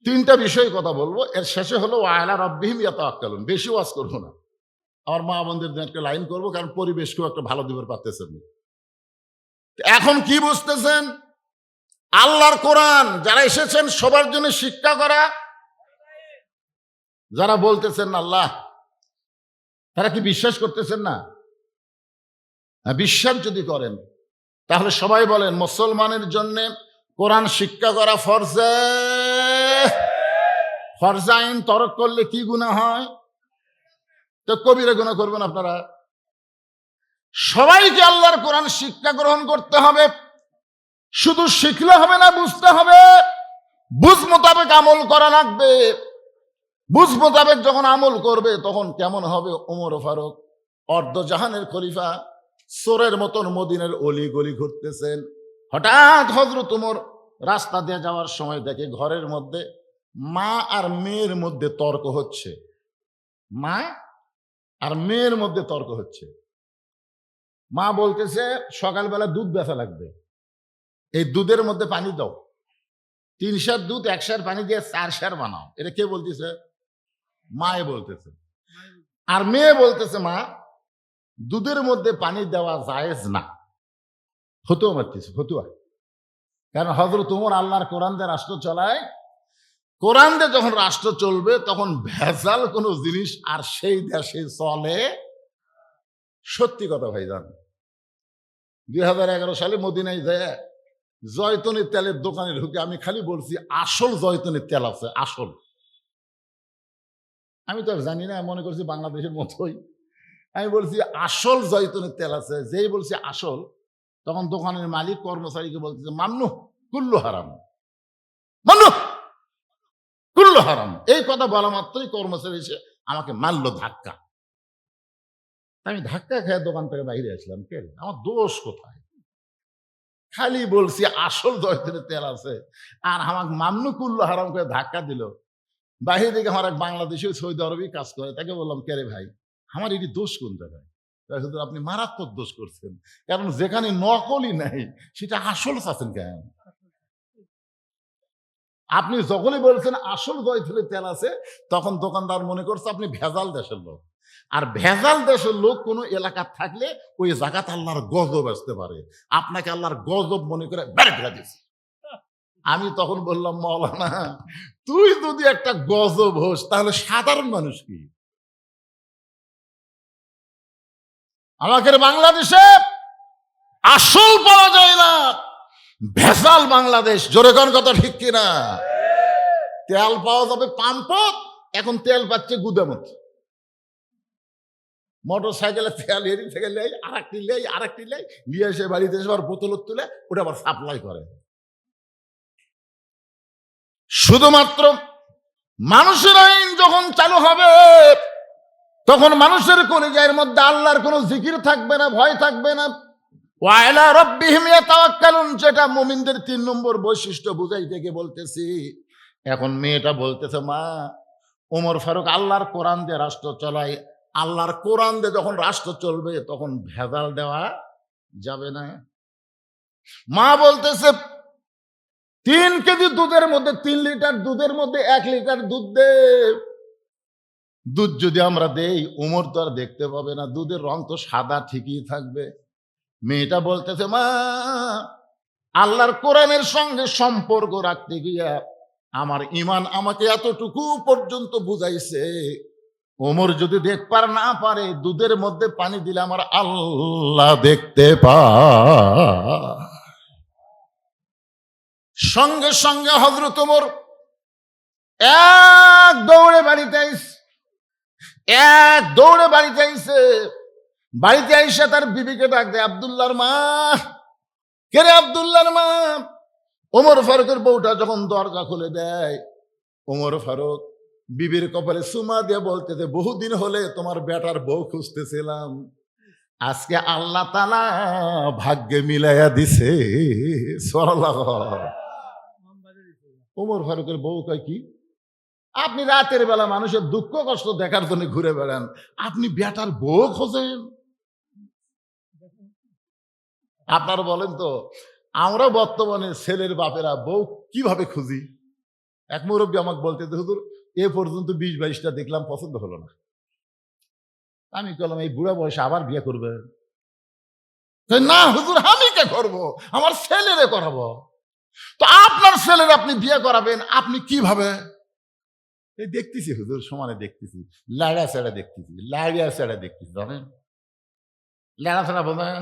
Speaker 1: তিনটা বিষয়ে কথা বলবো, এর শেষে হলো আলা রাব্বিহিম ইয়াতাওয়াক্কালুন। বেশি ওয়াজ করবো না, আমার মা বোনদের একটা লাইন করবো, কারণ পরিবেশকেও একটা ভালো দিবার পারতেছেন। এখন কি বুঝতেছেন? আল্লাহর কোরআন যারা এসেছেন সবার জন্য শিক্ষা করা। যারা বলতেছেন না আল্লাহ, তারা কি বিশ্বাস করতেছেন না? বিশ্বাস যদি করেন তাহলে সবাই বলেন মুসলমানের জন্য কোরআন শিক্ষা করা ফরজে। ফরজ আইন তরক করলে কি গুনাহ হয়? তো কবিরা গুনাহ করবেন আপনারা। সবাইকে আল্লাহর কোরআন শিক্ষা গ্রহণ করতে হবে। শুধু শিখলে হবে না, বুঝতে হবে। বুঝ মোতাবেক আমল করা লাগবে। বুঝ মোতাবেক যখন আমল করবে তখন কেমন হবে? ওমর ফারুক অর্ধজাহানের খলিফা চোরের মতন মদিনার অলি গলি ঘুরতেছেন। হঠাৎ হযরত ওমর রাস্তা দিয়ে যাওয়ার সময় দেখে ঘরের মধ্যে মা আর মেয়ের মধ্যে তর্ক হচ্ছে। মা আর মেয়ের মধ্যে তর্ক হচ্ছে। মা বলতেছে সকালবেলা দুধ বেচা লাগবে, এই দুধের মধ্যে পানি দাও, 3 সের দুধ 1 সের পানি দিয়ে 4 সের বানাও। এটা কে বলতেছে? মায়ে বলতেছে। আর মেয়ে বলতেছে মা দুধের মধ্যে পানি দেওয়া জায়েজ না। ফতুয়া মারতেছে, ফতুয়া। কারণ হযরত ওমর আল্লাহর কোরআন দিয়ে রাষ্ট্র চালায়। কোরআন দিয়ে যখন রাষ্ট্র চলবে তখন ভেজাল কোন জিনিস আর সেই দেশে চলে। সত্যি কথা ভাইজান, 2011 সালে মদিনায় যায় জয়তুনের তেলের দোকানে ঢুকে আমি খালি বলছি আসল জয়তুনের তেল আছে, আসল। আমি তো আর জানি না, মনে করছি বাংলাদেশের মতোই। আমি বলছি আসল জয়তুনের তেল আছে। যেই বলছি আসল, তখন দোকানের মালিক কর্মচারীকে বলতেছে মামনু কুল্লু হারাম, মামনু কুল্লু হারাম। এই কথা বলা মাত্রই কর্মচারী এসে আমাকে মারলো ধাক্কা। আমি ধাক্কা খেয়ে দোকান থেকে বাইরে আসলাম। কে? আমার দোষ কোথায়? খালি বলছি আসল জয়তুনের তেল আছে, আর আমাকে মামনু কুল্লু হারাম করে ধাক্কা দিল। বাহির থেকে আমার এক বাংলাদেশি সৌদি আরবি কাজ করে, তাকে বললাম কে রে ভাই, আমার এটি দোষ কোন জায়গায়? আপনি মারাত্মক দোষ করছেন, কারণ যেখানে নকলই নাই সেটা আসল চাচ্ছেন কেন? আপনি যখনই বলছেন আসল জয়তুনের তেল আছে, তখন দোকানদার মনে করছে আপনি ভেজাল দেশের লোক। আর ভেজাল দেশের লোক কোন এলাকা থাকলে ওই জায়গাতে আল্লাহর গজব আসতে পারে। আপনাকে আল্লাহর গজব মনে করে বের করে দিয়েছে। আমি তখন বললাম মাওলানা, তুই যদি একটা গজব হোস তাহলে সাধারণ মানুষ কি? আমাদের বাংলাদেশে আসল পাওয়া যায় না, ভেজাল বাংলাদেশ। জোরে কোন কথা ঠিক কিনা? তেল পাওয়া যাবে পাম্পত, এখন তেল পাচ্ছে গুদামত। মোটর সাইকেলে তেল এরি থেকে লেই, আরেকটি লেই, আরেকটি লেই, নিয়ে এসে বাড়িতে এসে আবার বোতল তুলে ওটা আবার সাপ্লাই করে। শুধুমাত্র মানুষের আইন যখন চালু হবে তখন মানুষের কলিজার মধ্যে আল্লাহর কোনো জিকির থাকবে না, ভয় থাকবে না। ওয়ালা রাব্বিহিম ইয়াতাওয়াক্কালুন, যেটা মুমিনদের 3 নম্বর বৈশিষ্ট্য বুঝাইতে গিয়ে বলতেছি। এখন মেয়েটা বলতেছে মা, ওমর ফারুক আল্লাহর কোরআন দিয়ে রাষ্ট্র চালায়, আল্লাহর কোরআন দিয়ে যখন রাষ্ট্র চলবে তখন ভেজাল দেওয়া যাবে না। মা বলতেছে 3 কেজি দুধের মধ্যে 3 লিটার দুধের মধ্যে 1 লিটার দুধ দে। দুধ যদি আমরা দেই, ওমর তো আর দেখতে পাবে না, দুধের রং তো সাদা ঠিকই থাকবে। মেয়েটা বলতেছে মা, আল্লাহর কোরআনের সঙ্গে সম্পর্ক রাখতে গিয়া আমার ঈমান আমাকে এতটুকু পর্যন্ত বুঝাইছে, ওমর যদি দেখবার না পারে দুধের মধ্যে পানি দিলে আমার আল্লাহ দেখতে পায়। সঙ্গে সঙ্গে হযরত ওমর এক দৌড়ে বাড়িতে আইছে। বাড়িতে আইসা তার বিবিকে ডাক দেয়, আব্দুল্লাহর মা। কে রে আব্দুল্লাহর মা? ওমর ফারুকের বউটা যখন দরজা খুলে দেয়, ওমর ফারুক বিবির কপালে চুমা দিয়ে বলতেছে, বহুদিন হলে তোমার বেটার বউ খুঁজতেছিলাম, আজকে আল্লাহ তাআলা ভাগ্যে মিলাইয়া দিছে। সুবহানাল্লাহ। ওমর ফারুকের বউ কয়, কি আপনি রাতের বেলা মানুষের দুঃখ কষ্ট দেখার জন্য ঘুরে বেড়ান, আপনি বেটার বউ খোঁজেন? আপনারা বলেন তো, আমরা বর্তমানে ছেলের বাপেরা বউ কিভাবে খুঁজি? এক মুরব্বী আমাকে বলতে, হুজুর এ পর্যন্ত 20-22টা দেখলাম, পছন্দ হলো না। আমি বললাম, এই বুড়া বয়সে আবার বিয়ে করবে? না হুজুর, আমি কে করবো, আমার ছেলেরে করাবো। তো আপনার ছেলের আপনি বিয়ে করাবেন, আপনি কিভাবে? এই দেখতেছি হুজুর, সমানে দেখতেছি, লাড়া ছাড়া দেখতেছি, জানেন লাড়া ছাড়া বলেন,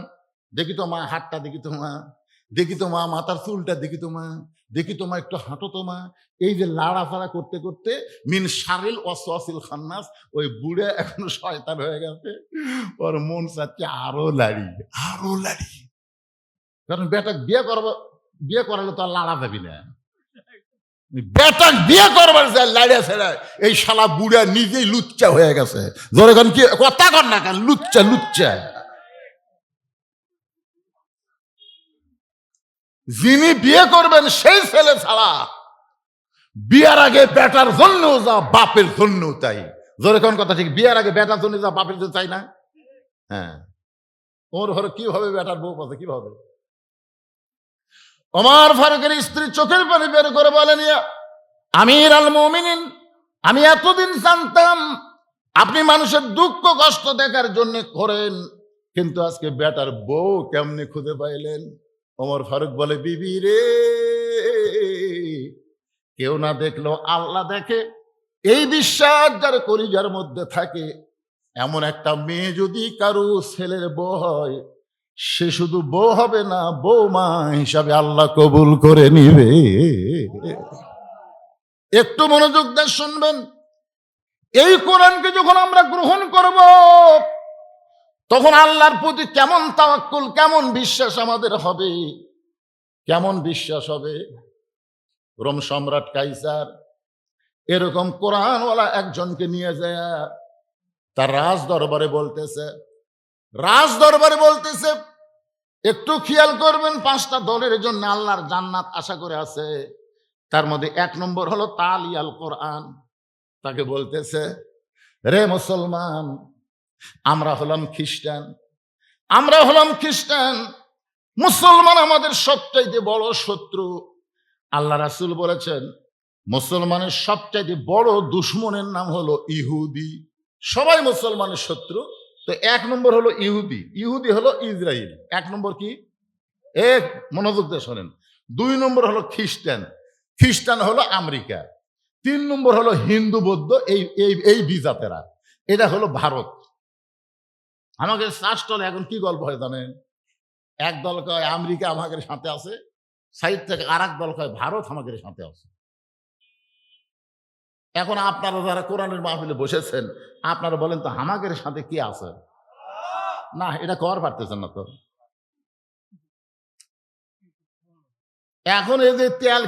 Speaker 1: দেখি তো মা হাতটা, দেখি তো মা, দেখি তো মা মাথার চুলটা, দেখি তো মা, দেখি তো মা একটু হাঁটো তো মা। এই যে লাড়াফাড়া করতে করতে মিন শারিল ওয়াসওয়াসিল খান্নাস, ওই বুড়ে এখন শয়তান হয়ে গেছে, ওর মন চাচ্ছে আরো লাড়ি, আরো লাড়ি। কারণ বেটা বিয়ে করালে তো আর লাড়া যাবি না, বেটা বিয়ে করবার যায় লাড়িয়া ছেড়া, এই শালা বুড়া নিজেই লুচ্চা হয়ে গেছে। ধরে কেন কি কথা কর না কেন, লুচ্চা লুচ্চা। যিনি বিয়ে করবেন সেই ছেলে ছাড়া বিয়ার আগে বেটার জন্য যা, বাপের জন্য তাই। জোরে কোন কথা ঠিক, বিয়ার আগে বেটার জন্য যা, বাপের জন্য চাই না। হ্যাঁ, ওর ঘরে কি হবে, বেটার বউ পাচ্ছে কিভাবে? ওমর ফারুকের স্ত্রী চোখের পানি বের করে বলেন, আমির আল মুমিনিন, আমি এতদিন জানতাম আপনি মানুষের দুঃখ কষ্ট দেখার জন্য করেন, কিন্তু আজকে বেটার বউ কেমনে খুঁজে পাইলেন? ওমর ফারুক বলে, বিবি রে, কেউ না দেখলো আল্লাহ দেখে, এই বিশ্বাস যার কলিজার মধ্যে থাকে, এমন একটা মেয়ে যদি কারো ছেলের বউ হয়, সে শুধু বউ হবে না, বৌমা হিসাবে আল্লাহ কবুল করে নিবে। একটু মনোযোগ দিয়ে শুনবেন। এই কোরআনকে যখন আমরা গ্রহণ করব, তখন আল্লাহর প্রতি কেমন তাওয়াক্কুল, কেমন বিশ্বাস আমাদের হবে, কেমন বিশ্বাস হবে। রোম সম্রাট কাইসার এরকম কোরআনওয়ালা একজনকে নিয়ে যায় তার রাজ দরবারে বলতেছে, একটু খেয়াল করবেন, 5টা দলের জন্য আল্লাহর জান্নাত আশা করে আছে। তার মধ্যে 1 নম্বর হলো তালিয়াল কোরআন। তাকে বলতেছে, রে মুসলমান, আমরা হলাম খ্রিস্টান, মুসলমান আমাদের সবচাইতে বড় শত্রু। আল্লাহ রাসূল বলেছেন, মুসলমানের সবচাইতে বড় দুশমনের নাম হলো ইহুদি। সবাই মুসলমানের শত্রু। তো 1 নম্বর হলো ইহুদি হলো ইসরায়েল। 1 নম্বর কি? মনোযোগ দিয়ে শোনেন। 2 নম্বর হলো খ্রিস্টান হলো আমেরিকা। 3 নম্বর হলো হিন্দু বৌদ্ধ, এই বিজাতেরা। এটা হলো ভারত। আমাদের রাষ্ট্রে এখন কি গল্প হয় জানেন? এক দল কয় আমেরিকা আমাদের সাথে আছে, সাইড থেকে আর এক দল কয় ভারত আমাদের সাথে আছে। এখন আপনারা যারা কোরআনের মাহফিলে বসেছেন, আপনারা বলেন তো আমাদের সাথে কি আছে? না, এটা কর পারতেছেন না তো। এখন এই যে তেল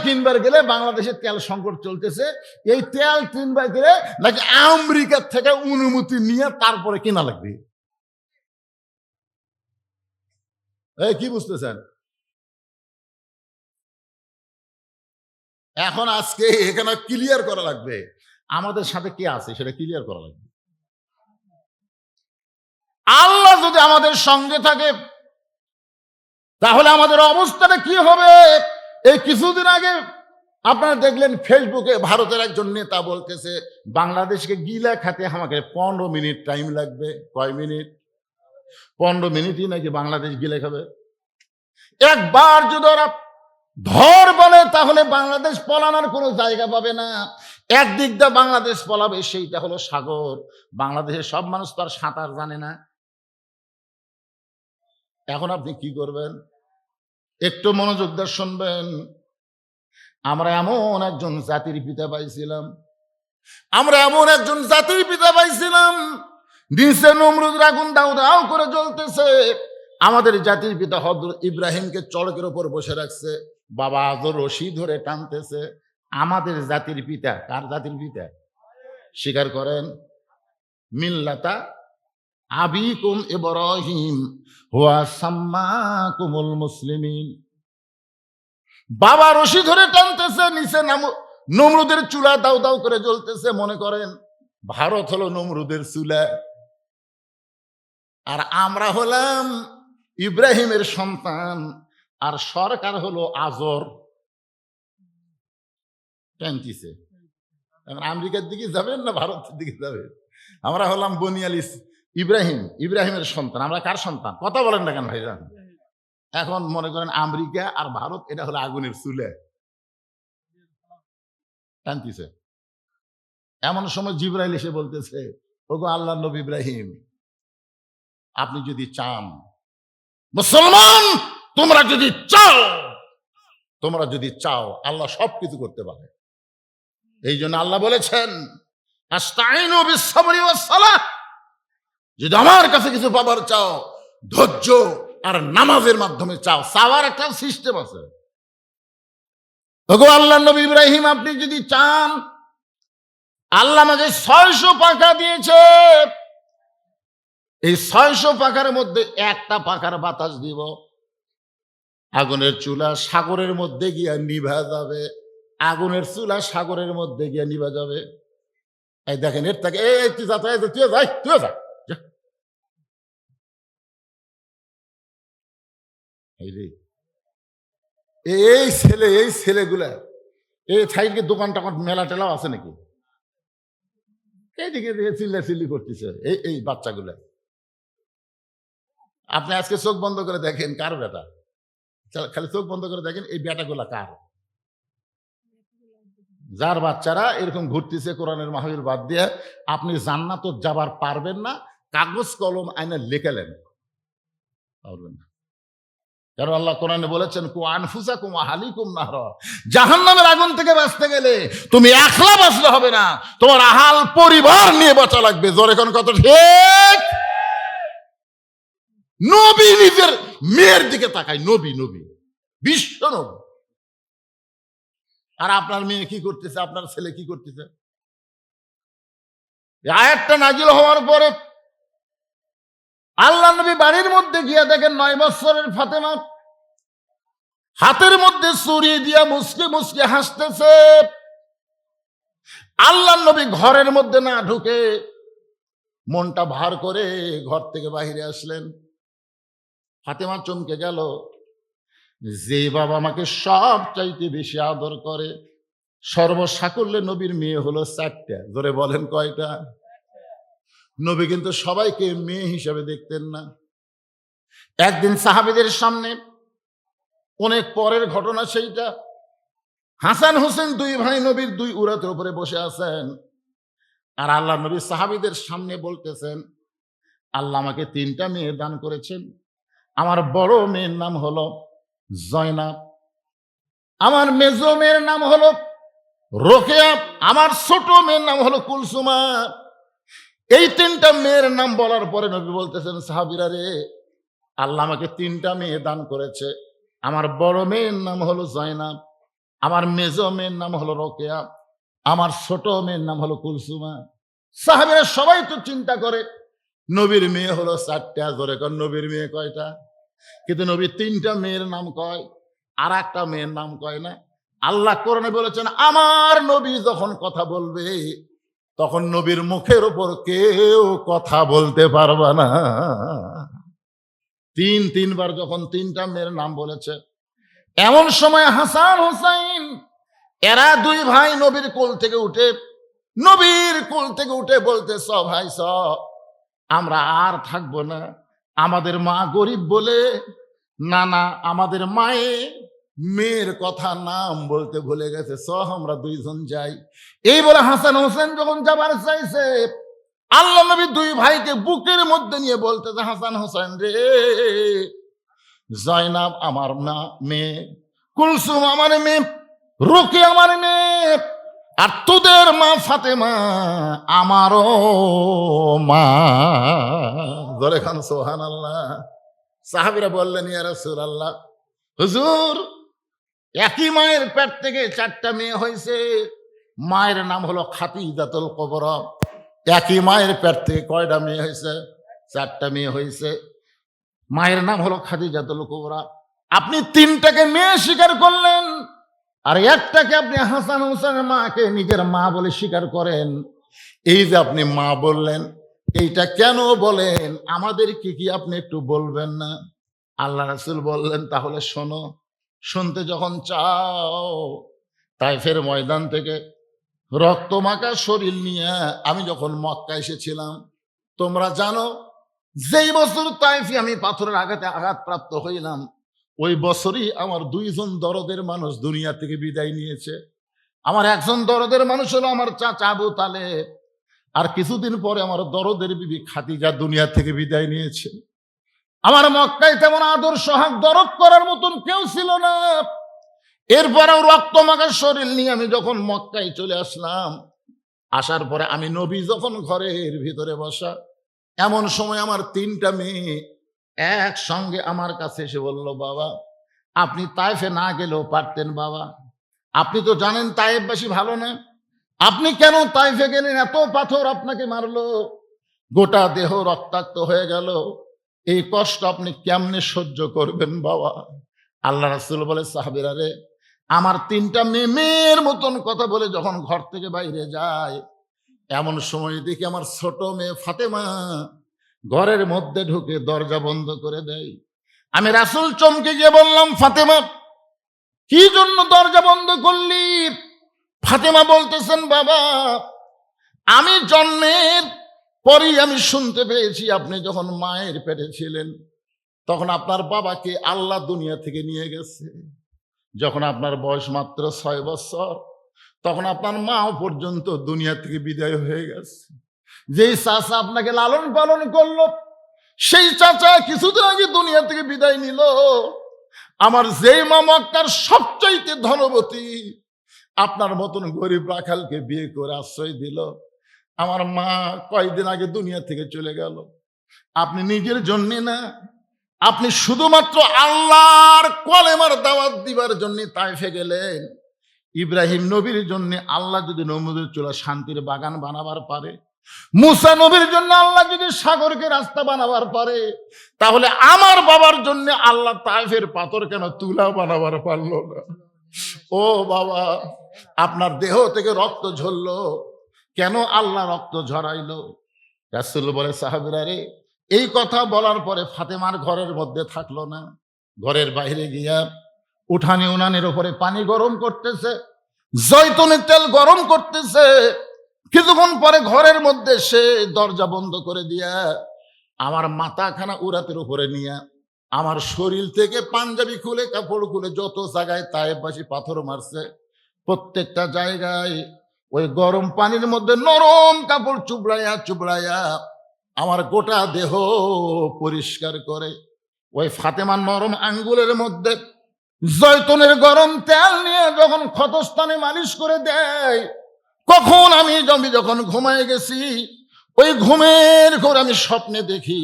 Speaker 1: কিনবার গেলে বাংলাদেশের তেল সংকট চলতেছে, এই তেল কিনবার গেলে নাকি আমেরিকার থেকে অনুমতি নিয়ে তারপরে কিনা লাগবে। এই কি বুঝতেছেন? এখন আজকে এখানে ক্লিয়ার করা লাগবে আমাদের সাথে কে আছে, সেটা ক্লিয়ার করা লাগবে। আল্লাহ যদি আমাদের সঙ্গে থাকে তাহলে আমাদের অবস্থাটা কি হবে? এই কিছুদিন আগে আপনারা দেখলেন ফেসবুকে ভারতের একজন নেতা বলতেছে, বাংলাদেশকে গিলা খাতে আমাকে 15 মিনিট টাইম লাগবে। কয় মিনিট? 15 মিনিটই নাকি বাংলাদেশ গিলে খাবে। একবার যদি ওরা ধর বলে তাহলে বাংলাদেশ পলানোর কোনো জায়গা পাবে না। একদিক দিয়ে বাংলাদেশ পলাবে, সেইটা হলো সাগর। বাংলাদেশের সব মানুষ তো আর সাঁতার জানে না। এখন আপনি কি করবেন? একটু মনোযোগ দিয়ে শুনবেন। আমরা এমন একজন জাতির পিতা পাইছিলাম, নিচে নমরুদ আগুন দাউ দাউ করে জ্বলতেছে, আমাদের জাতির পিতা হযরত ইব্রাহিমকে চড়কের উপর বসে রাখছে, বাবা আজও রশি ধরে টানতেছে। আমাদের জাতির পিতা, কার জাতির পিতা? স্বীকার করেন, মিল্লাতা আবিকুম ইব্রাহিম হুয়া সাম্মাকুমুল মুসলিমিন। বাবা রশি ধরে টানতেছে, নিচে নমরুদের চুলা দাউ দাউ করে জ্বলতেছে। মনে করেন ভারত হলো নমরুদের চুলা, আর আমরা হলাম ইব্রাহিমের সন্তান, আর সরকার হলো আজর টানতিছে। আমেরিকার দিকে যাবেন না ভারতের দিকে যাবেন? আমরা হলাম বনিয়াল ইব্রাহিমের সন্তান। আমরা কার সন্তান? কথা বলেন না কেন ভাইজান? এখন মনে করেন আমেরিকা আর ভারত এটা হলো আগুনের চুলে টানতিছে। এমন সময় জিবরাইল এসে বলতেছে, ওগো আল্লাহ নবী ইব্রাহিম, আপনি যদি চান, মুসলমান তোমরা যদি চাও আল্লাহ সবকিছু করতে পারে। এই জন্য আল্লাহ বলেছেন, আস্তাইনু বিস-সাবরি ওয়াস-সালাহ, যদি আমার কাছে কিছু পাবার চাও ধৈর্য আর নামাজের মাধ্যমে চাও। চাওয়ার একটা সিস্টেম আছে। ওগো আল্লাহ নবী ইব্রাহিম, আপনি যদি চান, আল্লাহ আমাকে 600 পাখা দিয়েছে, এই 600 পাখার মধ্যে একটা পাখার বাতাস দিব, আগুনের চুলা সাগরের মধ্যে গিয়া নিভা যাবে। আগুনের চুলা সাগরের মধ্যে গিয়া নিভা যাবে। এই দেখেন, এর থেকে তুই যা। এই ছেলেগুলা এই সাইডকে দোকান টোকান মেলা টেলাও আছে নাকি? এইদিকে চিল্লি করতেছে এই বাচ্চাগুলা। আপনি আজকে চোখ বন্ধ করে দেখেন কার বেটা, খালি চোখ বন্ধ করে দেখেন এই বেটাগুলা কার, যার বাচ্চারা এরকম ঘুরতেছে কোরআনের মাহফিল বাদ দিয়ে। আপনি জান্নাত যাবার পারবেন না, কাগজ কলম আইনা লেখালেন পারবেন না। কারণ আল্লাহ কোরআনে বলেছেন, কু আনফুসাকুম ওয়া আহলিকুম নারা, জাহান্নামের আগুন থেকে বাঁচতে গেলে তুমি একলা বাঁচলে হবে না, তোমার আহাল পরিবার নিয়ে বাঁচা লাগবে। জোরে কোন কত ঠিক? নবী নিজের মেয়ের দিকে তাকায়, নবী বিশ্ব নবী। আর আপনার মেয়ে কি করতেছে, আপনার ছেলে কি করতেছে? আয়াতটা নাজিল হওয়ার পরে আল্লাহ নবী বাড়ির মধ্যে গিয়া দেখেন 9 বছরের ফাতেমা হাতের মধ্যে ছুরি দিয়া মুসকে হাসতেছে। আল্লাহ নবী ঘরের মধ্যে না ঢুকে মনটা ভার করে ঘর থেকে বাহিরে আসলেন। ফাতেমা চমকে গেল, যে বাবা আমাকে সব চাইতে বেশি আদর করে, সর্বসাকুল্যে নবীর মেয়ে হলো 4টা। ধরে বলেন কয়টা? নবী কিন্তু সবাইকে মেয়ে হিসাবে দেখতেন না। একদিন সাহাবীদের সামনে, অনেক পরের ঘটনা সেইটা, হাসান হোসেন 2 ভাই নবীর 2 উরাতের উপরে বসে আছেন, আর আল্লাহ নবী সাহাবীদের সামনে বলতেছেন, আল্লাহ আমাকে 3টা মেয়ে দান করেছেন। আমার বড় মেয়ের নাম হলো জয়নাব, আমার মেজো মেয়ের নাম হলো রোকেয়া, আমার ছোট মেয়ের নাম হলো কুলসুমা। এই 3টা মেয়ের নাম বলার পরে নবী বলতেছেন, সাহাবীরা রে, আল্লাহ আমাকে 3টা মেয়ে দান করেছে। আমার বড় মেয়ের নাম হলো জয়নাব, আমার মেজো মেয়ের নাম হলো রোকেয়া, আমার ছোট মেয়ের নাম হলো কুলসুমা। সাহাবীরা সবাই তো চিন্তা করে নবীর মেয়ে হলো 4টা। ধরে কর নবীর মেয়ে কয়টা? কিন্তু নবী 3টা মেয়ের নাম কয়, আর একটা মেয়ের নাম কয় না। আল্লাহ কোরআনে বলেছেন, আমার নবী যখন কথা বলবে তখন নবীর মুখের উপর কেউ কথা বলতে পারবে না। 3বার যখন 3টা মেয়ের নাম বলেছে, এমন সময় হাসান হোসাইন এরা 2 ভাই নবীর কোল থেকে উঠে বলতেছ, ভাই আমরা আর থাকবো না, আমাদের মা গরিব বলে না আমাদের মেয়ের কথা নাম বলতে ভুলে গেছে, আমরা 2 জন যাই। এই বলে হাসান হোসেন যখন যাবার চাইছে, আল্লাহ নবী 2 ভাইকে বুকের মধ্যে নিয়ে বলতেছে, হাসান হোসেন রে, জয়নাব আমার মেয়ে, কুলসুম আমার মেয়ে, রুকি আমার মেয়ে, আর তোদের মা ফাতেমা আমারও মা। ধরে খান সুবহানাল্লাহ। সাহাবীরা বললেন, ইয়া রাসূলুল্লাহ, হুজুর একই মায়ের পেট থেকে 4টা মেয়ে হয়েছে। মায়ের নাম হলো খাদিজাতুল কুবরা। একই মায়ের পেট থেকে কয়টা মেয়ে হয়েছে? 4টা মেয়ে হয়েছে। মায়ের নাম হলো খাদিজাতুল কুবরা। আপনি 3টাকে মেয়ে স্বীকার করলেন, আর একটাকে আপনি হাসান হোসেনের মাকে নিজের মা বলে স্বীকার করেন। এই যে আপনি মা বললেন, এইটা কেন বলেন? আমাদের কি আপনি একটু বলবেন না? আল্লাহ রাসূল বললেন, তাহলে শোনো। শুনতে যখন চাও, তাইফের ময়দান থেকে রক্তমাখা শরীর নিয়ে আমি যখন মক্কা এসেছিলাম, তোমরা জানো যেই বছর তাইফে আমি পাথরের আঘাতে আঘাতপ্রাপ্ত হইলাম, ওই বছরই আমার 2জন দরদের মানুষ দুনিয়া থেকে বিদায় নিয়েছে। আমার একজন দরদের মানুষ হলো আমার চাচা আবু তালেব, আর কিছুদিন পরে আমার দরদের বিবি খাদিজা দুনিয়া থেকে বিদায় নিয়েছে। আমার মক্কায় তেমন আদর সোহাগ দরদ করার মতন কেউ ছিল না। এরপরেও রক্তমাখা শরীর নিয়ে আমি যখন মক্কায় চলে আসলাম, আসার পরে আমি নবী যখন ঘরের ভিতরে বসা, এমন সময় আমার 3টা মেয়ে একসঙ্গে আমার কাছে এসে বলল, বাবা আপনি তাইফে না গেলেও পারতেন। বাবা আপনি তো জানেন তাইফবাসী ভালো না, আপনি কেন তাইফে গেলেন? এত পাথর আপনাকে মারলো, গোটা দেহ রক্তাক্ত হয়ে গেল, এই কষ্ট আপনি কেমনে সহ্য করবেন বাবা? আল্লাহ রাসূল বলে, সাহাবীরা রে, আমার 3টা মেয়ের মতন কথা বলে যখন ঘর থেকে বাইরে যায়, এমন সময় দেখি আমার ছোট মেয়ে ফাতেমা ঘরের মধ্যে ঢুকে দরজা বন্ধ করে দেয়। আমি রাসূল চমকে গিয়ে বললাম, ফাতেমা কি জন্য দরজা বন্ধ করলি? ফাতেমা বলতেছেন, বাবা আমি জন্মের পরেই আমি শুনতে পেয়েছি আপনি যখন মায়ের পেটে ছিলেন তখন আপনার বাবাকে আল্লাহ দুনিয়া থেকে নিয়ে গেছে। যখন আপনার বয়স মাত্র 6 বছর, তখন আপনার মাও পর্যন্ত দুনিয়া থেকে বিদায় হয়ে গেছে। যেই চাচা আপনাকে লালন পালন করলো, সেই চাচা কিছুদিন আগে দুনিয়া থেকে বিদায় নিল। আমার যেই মা মক্কার সবচাইতে ধনবতী, আপনার মতন গরিব রাখালকে বিয়ে করে আশ্রয় দিল, আমার মা কয়েকদিন আগে দুনিয়া থেকে চলে গেল। আপনি নিজের জন্য না, আপনি শুধুমাত্র আল্লাহর কলেমার দাওয়াত দিবার জন্য তাইফে গেলেন। ইব্রাহিম নবীর জন্য আল্লাহ যদি নমরুদের চুলা শান্তির বাগান বানাবার পারে, মুসা নবীর জন্য আল্লাহ যদি সাগরকে রাস্তা বানাবার পারে, তাহলে আমার বাবার জন্য আল্লাহ তাইফের পাথর কেন তুলা বানাবার পারলো না? ও বাবা, আপনার দেহ থেকে রক্ত ঝরলো, কেন আল্লাহ রক্ত ঝরাইলো? রাসূল বলে, সাহাবীরা রে, এই কথা বলার পরে ফাতেমার ঘরের মধ্যে থাকলো না। ঘরের বাইরে গিয়া উঠানে উনানের উপরে পানি গরম করতেছে, জয়তুনের তেল গরম করতেছে। কিছুক্ষণ পরে ঘরের মধ্যে সে দরজা বন্ধ করে দিয়া আমার মাথাখানা উরাতের উপরে নিয়ে আমার শরীর থেকে পাঞ্জাবি খুলে কাপড় খুলে যত জায়গায় তায়েফবাসী পাথর মারছে, প্রত্যেকটা জায়গায় ওই গরম পানির মধ্যে নরম কাপড় চুবড়াইয়া চুবড়াইয়া আমার গোটা দেহ পরিষ্কার করে ওই ফাতেমার নরম আঙ্গুলের মধ্যে জয়তুনের গরম তেল নিয়ে যখন ক্ষতস্থানে মালিশ করে দেয়, কখন আমি যখন ঘুমায় গেছি, ওই ঘুমের ঘোর আমি স্বপ্নে দেখি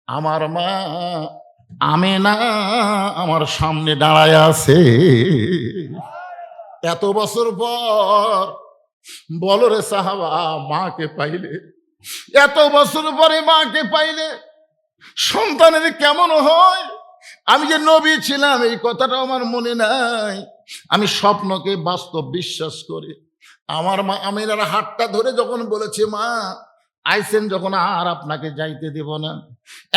Speaker 1: আমার মা আমেনা আমার সামনে দাঁড়ায় আছে। এত বছর পর বলো রে সাহাবা, মাকে পাইলে, এত বছর পরে মাকে পাইলে সন্তানের কেমন হয়? আমি যে নবী ছিলাম এই কথাটা আমার মনে নাই। আমি স্বপ্নকে বাস্তব বিশ্বাস করি। আমার মা আমিনার হাতটা ধরে যখন বলেছে, মা আইসেন যখন আর আপনাকে যাইতে দেব না,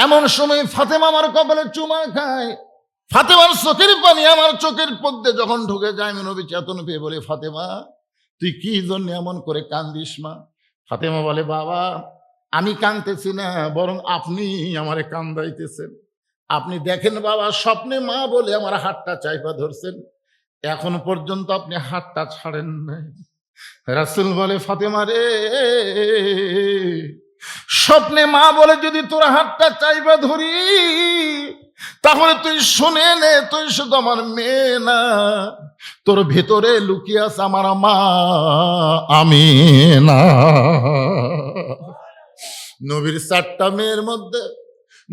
Speaker 1: এমন সময় ফাতেমা আমার কপালে চুমা খায়। ফাতেমার চোখের পানি আমার চোখের মধ্যে যখন ঢুকে যায়, আমি নবী চেতন পেয়ে বলে, ফাতেমা তুই কি জন্য এমন করে কান্দিস মা? ফাতেমা বলে, বাবা আমি কাঁদতেছি না, বরং আপনি আমারে কান্দাইতেছেন। আপনি দেখেন বাবা, স্বপ্নে মা বলে আমার হাতটা চাইপা ধরছেন, এখন পর্যন্ত আপনি হাতটা ছাড়েন নাই। রাসূল বলে, ফাতেমা রে, স্বপ্নে মা বলে যদি তোর হাতটা চাইবা ধরি, তাহলে তুই শুনে নে, তুই শুধু আমার মেয়ে না, তোর ভেতরে লুকিয়ে আছে আমার মা আমিনা। নবীর 4টা মেয়ের মধ্যে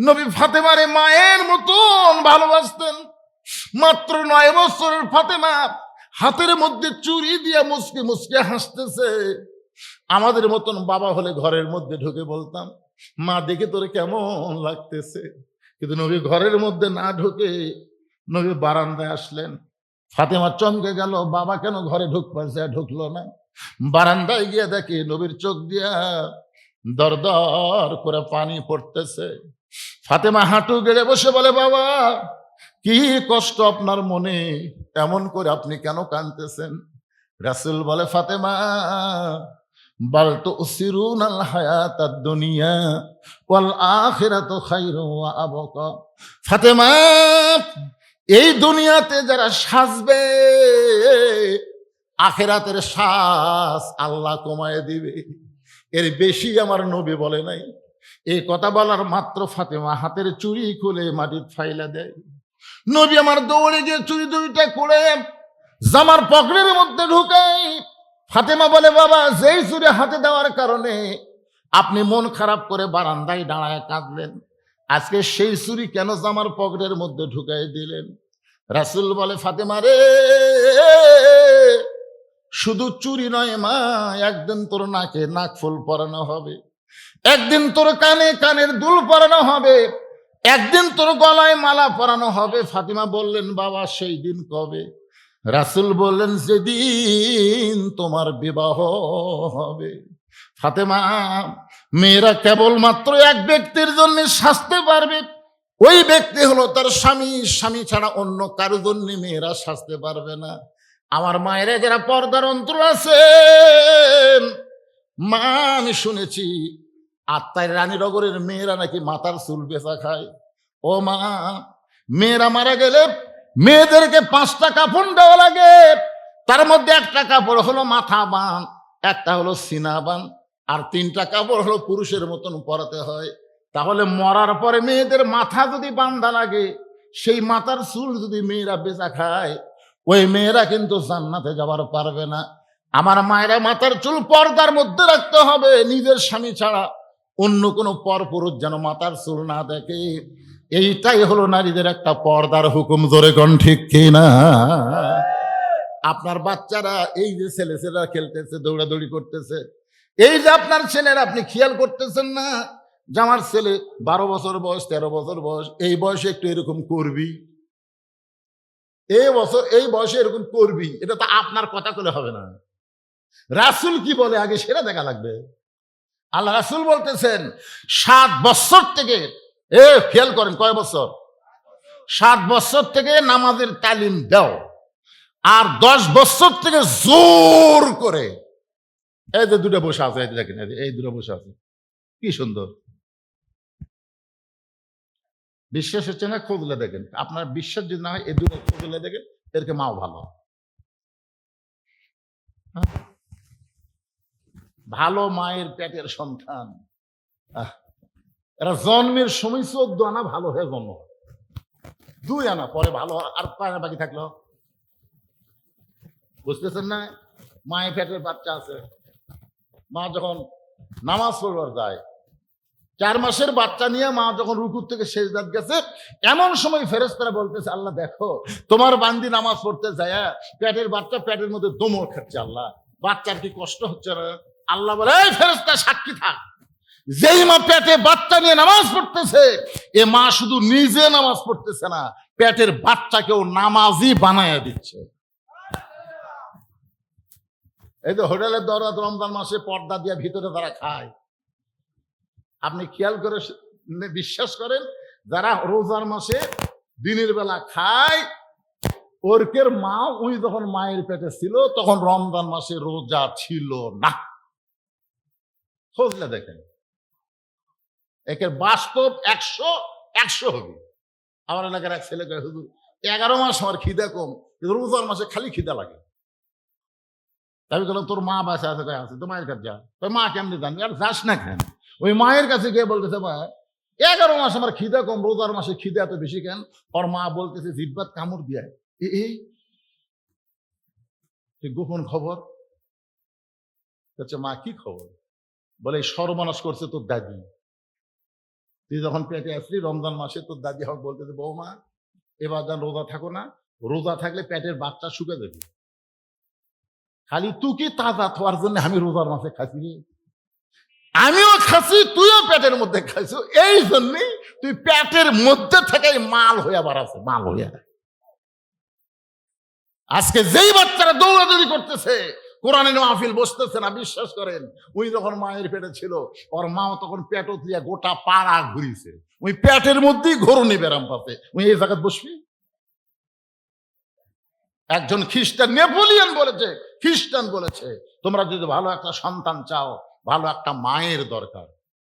Speaker 1: নবী ফাতেমারে মায়ের মতন ভালোবাসতেন। মাত্র 9 বছরের ফাতেমা হাতের মধ্যে চুরি দিয়ে মুসকে মুসকে হাসতেছে। আমাদের মতন বাবা হলে ঘরের মধ্যে ঢুকে বলতাম, মা দেখে তোরে কেমন লাগতেছে। কিন্তু নবী ঘরের মধ্যে না ঢুকে নবী বারান্দায় আসলেন। ফাতেমা চমকে গেল, বাবা কেন ঘরে ঢুকছে, ঢুকলো না। বারান্দায় গিয়ে দেখে নবীর চোখ দিয়া দর দর করে পানি পড়তেছে। ফাতেমা হাঁটু গেড়ে বসে বলে, বাবা কি কষ্ট আপনার মনে, এমন করে আপনি কেন কাঁদতেছেন? রাসূল বলে, ফাতেমা বাল তুসিরুনাল হায়াতাদ দুনিয়া ওয়াল আখিরাতু খায়রুন ওয়া আবকা। ফাতেমা, এই দুনিয়াতে যারা সাজবে আখিরাতের সাজ আল্লাহ কমায় দিবে। এর বেশি আমার নবী বলে নাই। এই কথা বলার মাত্র ফাতেমা হাতের চুড়ি খুলে মাটির ফাইলা দেয়। নবী আমার দৌড়ে গিয়ে চুড়ি দুইটা খুলে জামার পকেটের মধ্যে ঢুকাই। ফাতেমা বলে, বাবা যেই চুড়ি হাতে দেওয়ার কারণে আপনি মন খারাপ করে বারান্দায় দাঁড়ায় কাঁদলেন, আজকে সেই চুড়ি কেন জামার পকেটের মধ্যে ঢুকাই দিলেন? রাসূল বলে, ফাতেমা রে, শুধু চুরি নয় মা, একদিন তোর নাকে নাকফুল পরানো হবে, একদিন তোর কানে কানের দুল পরানো হবে, একদিন তোর গলায় মালা পরানো হবে। ফাতিমা বললেন, বাবা সেই দিন কবে? রাসূল বললেন, যেদিন তোমার বিবাহ হবে। ফাতেমা, মেয়েরা কেবলমাত্র এক ব্যক্তির জন্য সাজতে পারবে, ওই ব্যক্তি হলো তার স্বামী। স্বামী ছাড়া অন্য কারো জন্য মেয়েরা সাজতে পারবে না। আমার মায়েরা যারা পর্দার অন্তর আছে, মা আমি শুনেছি আত্মায় রানীনগরের মেয়েরা নাকি মাথার চুল বেচা খায়। ও মা, মেয়েরা মারা গেলে মেয়েদেরকে 5টা কাফন দেওয়া লাগে। তার মধ্যে একটা কাপড় হলো মাথা বান, একটা হলো সিনা বান, আর 3টা কাপড় হলো পুরুষের মতন পরাতে হয়। তাহলে মরার পরে মেয়েদের মাথা যদি বান্ধা লাগে, সেই মাথার চুল যদি মেয়েরা বেচা খায়, ওই মেয়েরা কিন্তু জান্নাতে যাবার পারবে না। আমার মায়েরা মাথার চুল পর্দার মধ্যে রাখতে হবে, নিজের স্বামী ছাড়া অন্য কোনো পরপুরুষ যেন মাথার চুল না দেখে। এইটাই হলো নারীদের একটা পর্দার হুকুম। জোরে কোন ঠিক কিনা? আপনার বাচ্চারা এই যে ছেলেরা খেলতেছে, দৌড়াদৌড়ি করতেছে, এই যে আপনার ছেলেরা, আপনি খেয়াল করতেছেন না যে আমার ছেলে 12 বছর বয়স, 13 বছর বয়স, এই বয়সে একটু এরকম করবি, এই বয়সে এরকম করবি, এটা তো আপনার কথা বলে হবে না। রাসূল কি বলে আগে সেটা দেখা লাগবে। আল্লাহ রাসূল বলতেছেন 7 বছর থেকে, খেয়াল করেন কয় বছর, 7 বছর থেকে নামাজের তালিম দাও, আর 10 বছর থেকে জোর করে, এই যে দুটো বসে আছে, এই দেখেন, এই দুটো বসে আছে, কি সুন্দর। বিশ্বাস হচ্ছে না? খোঁজলে দেখেন, আপনার বিশ্বাস যদি না হয় এই দুটো খোঁজলে দেখেন, এরকে মাও ভালো, ভালো মায়ের পেটের সন্তান। এরা জন্মের সময় 14 আনা ভালো হয়ে জন্ম, 2 আনা পরে ভালো, আর পায়না বাকি থাকলো। বুঝতেছেন না? মায়ের পেটের বাচ্চা আছে, মা যখন নামাজ পড়বার যায়, 4 মাসের বাচ্চা নিয়ে মা যখন রুকুর থেকে সেজদাত গেছে, এমন সময় ফেরেশতারা বলতেছে, আল্লাহ দেখো তোমার বান্দি নামাজ পড়তে যায়, পেটের বাচ্চা পেটের মধ্যে দমড় খাচ্ছে, আল্লাহ বাচ্চার কি কষ্ট হচ্ছে না? আল্লাহ বলে, এই ফেরেশতা সাক্ষী থাক, যেই মা পেটে বাচ্চা নিয়ে নামাজ পড়তেছে, এ মা শুধু নিজে নামাজ পড়তেছে না, পেটের বাচ্চাকেও নামাজি বানায়া দিচ্ছে। এই যে হোটেলের দৌরাত রমজান মাসে পর্দা দিয়ে ভিতরে তারা খায়, আপনি খেয়াল করে বিশ্বাস করেন, যারা রোজার মাসে দিনের বেলা খায়, ওরকের মা ওই যখন মায়ের পেটে ছিল তখন রমজান মাসে রোজা ছিল না। খোঁজলে দেখেন, একের বাস্তব 100 হবে। আমার এলাকার এক ছেলে কয়, হুজুর 11 মাস আমার খিদা কম, রোজার মাসে খালি খিদা লাগে। তাই বললাম, তোর মা বাসা আছে? আছে, তো মায়ের কাছে যা। মা কেমনি জানবি? আর যাস না কেন? ওই মায়ের কাছে গিয়ে বলতেছে, মা 11 মাস আমার খিদা কম, রোজার মাসে খিদা এত বেশি কেন? ওর মা বলতেছে, জিব্বাত কামড় দিয়ে এই গোপন খবর। মা কি খবর? বলে, সর্বনাশ করছে তোর দাদি। তুই যখন পেটে আসলি রমজান মাসে, তোর দাদি হক বলতেছে, বৌমা এবার যেন রোজা থাকো না, রোজা থাকলে পেটের বাচ্চা শুকে দেবে, খালি তুই তাজা থাকার জন্য আমি রোজার মাসে খাচ্ছি রে। আমিও খাচ্ছি, তুইও পেটের মধ্যে খাইছ, এই জন্যই তুই পেটের মধ্যে থেকে মাল হইয়া বাড়াচ্ছে, মাল হইয়া। আজকে যেই বাচ্চারা দৌড়াদৌড়ি করতেছে, কোরআনের মাহফিল বসতেছে না, বিশ্বাস করেন ওই যখন মায়ের পেটে ছিল, ওর মাও তখন পেটও দিয়ে গোটা পাড়া ঘুরিয়েছে, ওই পেটের মধ্যেই ঘরুনি ব্যারাম পাতে, ওই এই জায়গায় বসবি। একজন খ্রিস্টান, নেপোলিয়ন বলেছে, খ্রিস্টান বলেছে, তোমরা যদি ভালো একটা সন্তান চাও, ভালো একটা মায়ের দরকার।